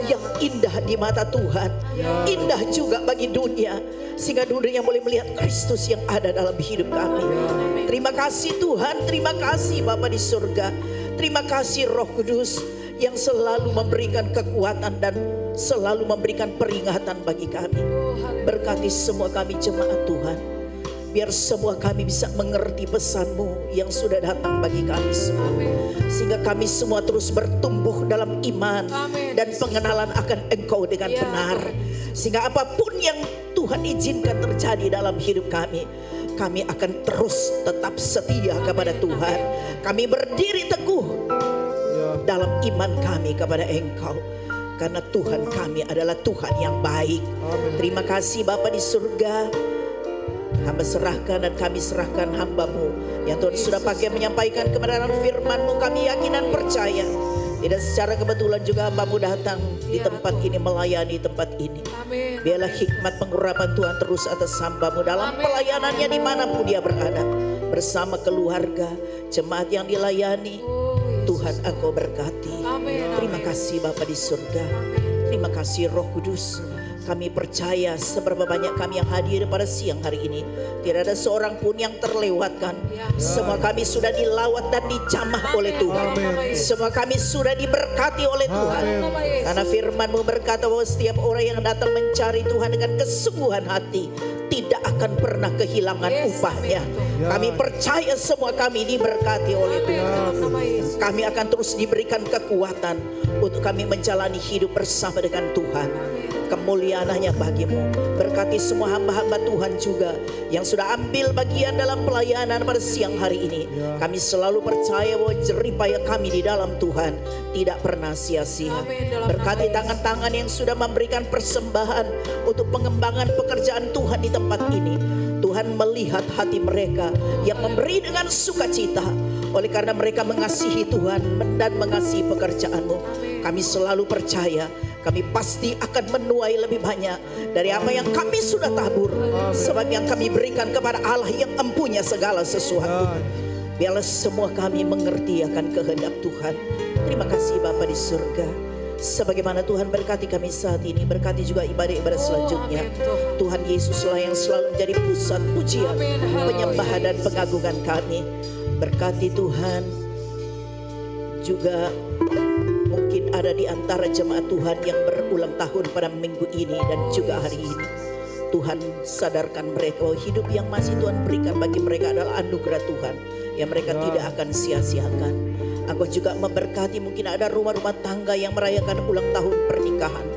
yang indah di mata Tuhan, indah juga bagi dunia, sehingga dunia boleh melihat Kristus yang ada dalam hidup kami. Terima kasih Tuhan, terima kasih Bapa di surga, terima kasih Roh Kudus yang selalu memberikan kekuatan dan selalu memberikan peringatan bagi kami. Berkati semua kami jemaat Tuhan, biar semua kami bisa mengerti pesan-Mu yang sudah datang bagi kami semua. Sehingga kami semua terus bertumbuh dalam iman dan pengenalan akan Engkau dengan benar. Sehingga apapun yang Tuhan izinkan terjadi dalam hidup kami, kami akan terus tetap setia kepada Tuhan. Kami berdiri teguh dalam iman kami kepada Engkau. Karena Tuhan kami adalah Tuhan yang baik. Terima kasih Bapa di surga. Hamba serahkan dan kami serahkan hamba-Mu yang Tuhan sudah pakai menyampaikan kebenaran firman-Mu. Kami yakin dan percaya tidak secara kebetulan juga hamba-Mu datang di tempat ini, melayani tempat ini. Biarlah hikmat pengurapan Tuhan terus atas hamba-Mu dalam pelayanannya dimanapun dia berada, bersama keluarga, jemaat yang dilayani. Tuhan Engkau berkati. Terima kasih Bapa di surga. Terima kasih Roh Kudus. kami percaya seberapa banyak kami yang hadir pada siang hari ini, tidak ada seorang pun yang terlewatkan. Semua kami sudah dilawat dan dijamah oleh Tuhan. Semua kami sudah diberkati oleh Tuhan. Karena firman-Mu berkata bahwa setiap orang yang datang mencari Tuhan dengan kesungguhan hati tidak akan pernah kehilangan upahnya. Kami percaya semua kami diberkati oleh Tuhan. Kami akan terus diberikan kekuatan untuk kami menjalani hidup bersama dengan Tuhan. Kemuliaan hanya bagi-Mu. Berkati semua hamba-hamba Tuhan juga yang sudah ambil bagian dalam pelayanan pada siang hari ini. Kami selalu percaya bahwa jerih payah kami di dalam Tuhan tidak pernah sia-sia. Berkati tangan-tangan yang sudah memberikan persembahan untuk pengembangan pekerjaan Tuhan di tempat ini. Tuhan melihat hati mereka yang memberi dengan sukacita. Oleh karena mereka mengasihi Tuhan dan mengasihi pekerjaan-Mu, kami selalu percaya kami pasti akan menuai lebih banyak dari apa yang kami sudah tabur. Sebab yang kami berikan kepada Allah yang empunya segala sesuatu. Biarlah semua kami mengerti akan kehendak Tuhan. Terima kasih Bapa di surga. Sebagaimana Tuhan berkati kami saat ini, berkati juga ibadah-ibadah selanjutnya. Tuhan Yesuslah yang selalu menjadi pusat pujian, penyembahan dan pengagungan kami. Berkati Tuhan juga mungkin ada di antara jemaat Tuhan yang berulang tahun pada minggu ini dan juga hari ini. Tuhan sadarkan mereka bahwa hidup yang masih Tuhan berikan bagi mereka adalah anugerah Tuhan yang mereka tidak akan sia-siakan. Aku juga memberkati mungkin ada rumah-rumah tangga yang merayakan ulang tahun pernikahan.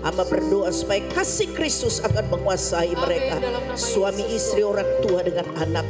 Hamba berdoa supaya kasih Kristus akan menguasai mereka. Suami istri, orang tua dengan anak.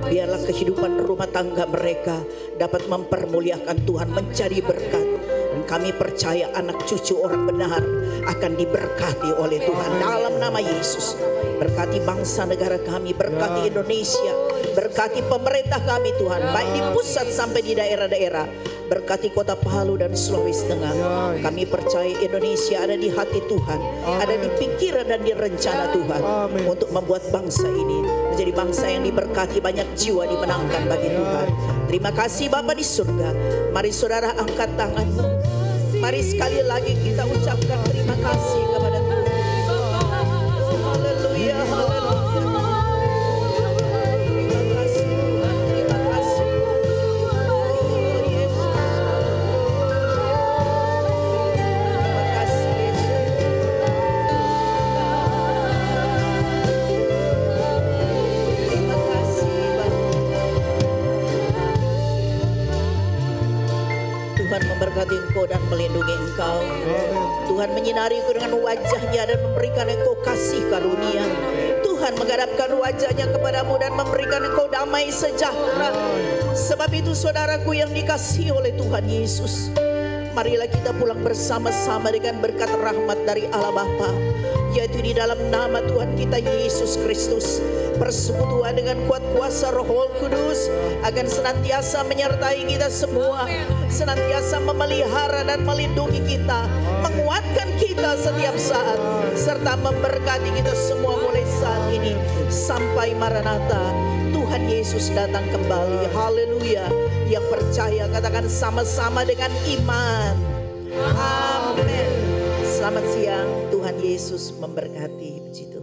Biarlah kehidupan rumah tangga mereka dapat mempermuliakan Tuhan, mencari berkat. Dan kami percaya anak cucu orang benar akan diberkati oleh Tuhan dalam nama Yesus. Berkati bangsa negara kami, berkati Indonesia, berkati pemerintah kami Tuhan, baik di pusat sampai di daerah-daerah. Berkati kota Palu dan Sulawesi Tengah. Kami percaya Indonesia ada di hati Tuhan, ada di pikiran dan di rencana Tuhan untuk membuat bangsa ini menjadi bangsa yang diberkati, banyak jiwa dimenangkan bagi Tuhan. Terima kasih Bapa di surga. Mari saudara angkat tanganmu. Mari sekali lagi kita ucapkan terima kasih kepada Tuhan. Haleluya, haleluya. Tuhan memberkati engkau dan melindungi engkau. Tuhan menyinari engkau dengan wajahnya dan memberikan engkau kasih karunia. Tuhan menghadapkan wajahnya kepadamu dan memberikan engkau damai sejahtera. Sebab itu saudaraku yang dikasihi oleh Tuhan Yesus, marilah kita pulang bersama-sama dengan berkat rahmat dari Allah Bapa, yaitu di dalam nama Tuhan kita Yesus Kristus. Persekutuan dengan kuat kuasa Roh Kudus akan senantiasa menyertai kita semua, senantiasa memelihara dan melindungi kita, menguatkan kita setiap saat, serta memberkati kita semua mulai saat ini sampai Maranatha. Tuhan Yesus datang kembali. Haleluya. Yang percaya katakan sama-sama dengan iman. Amin. Selamat siang. Tuhan Yesus memberkati. Puji Tuhan.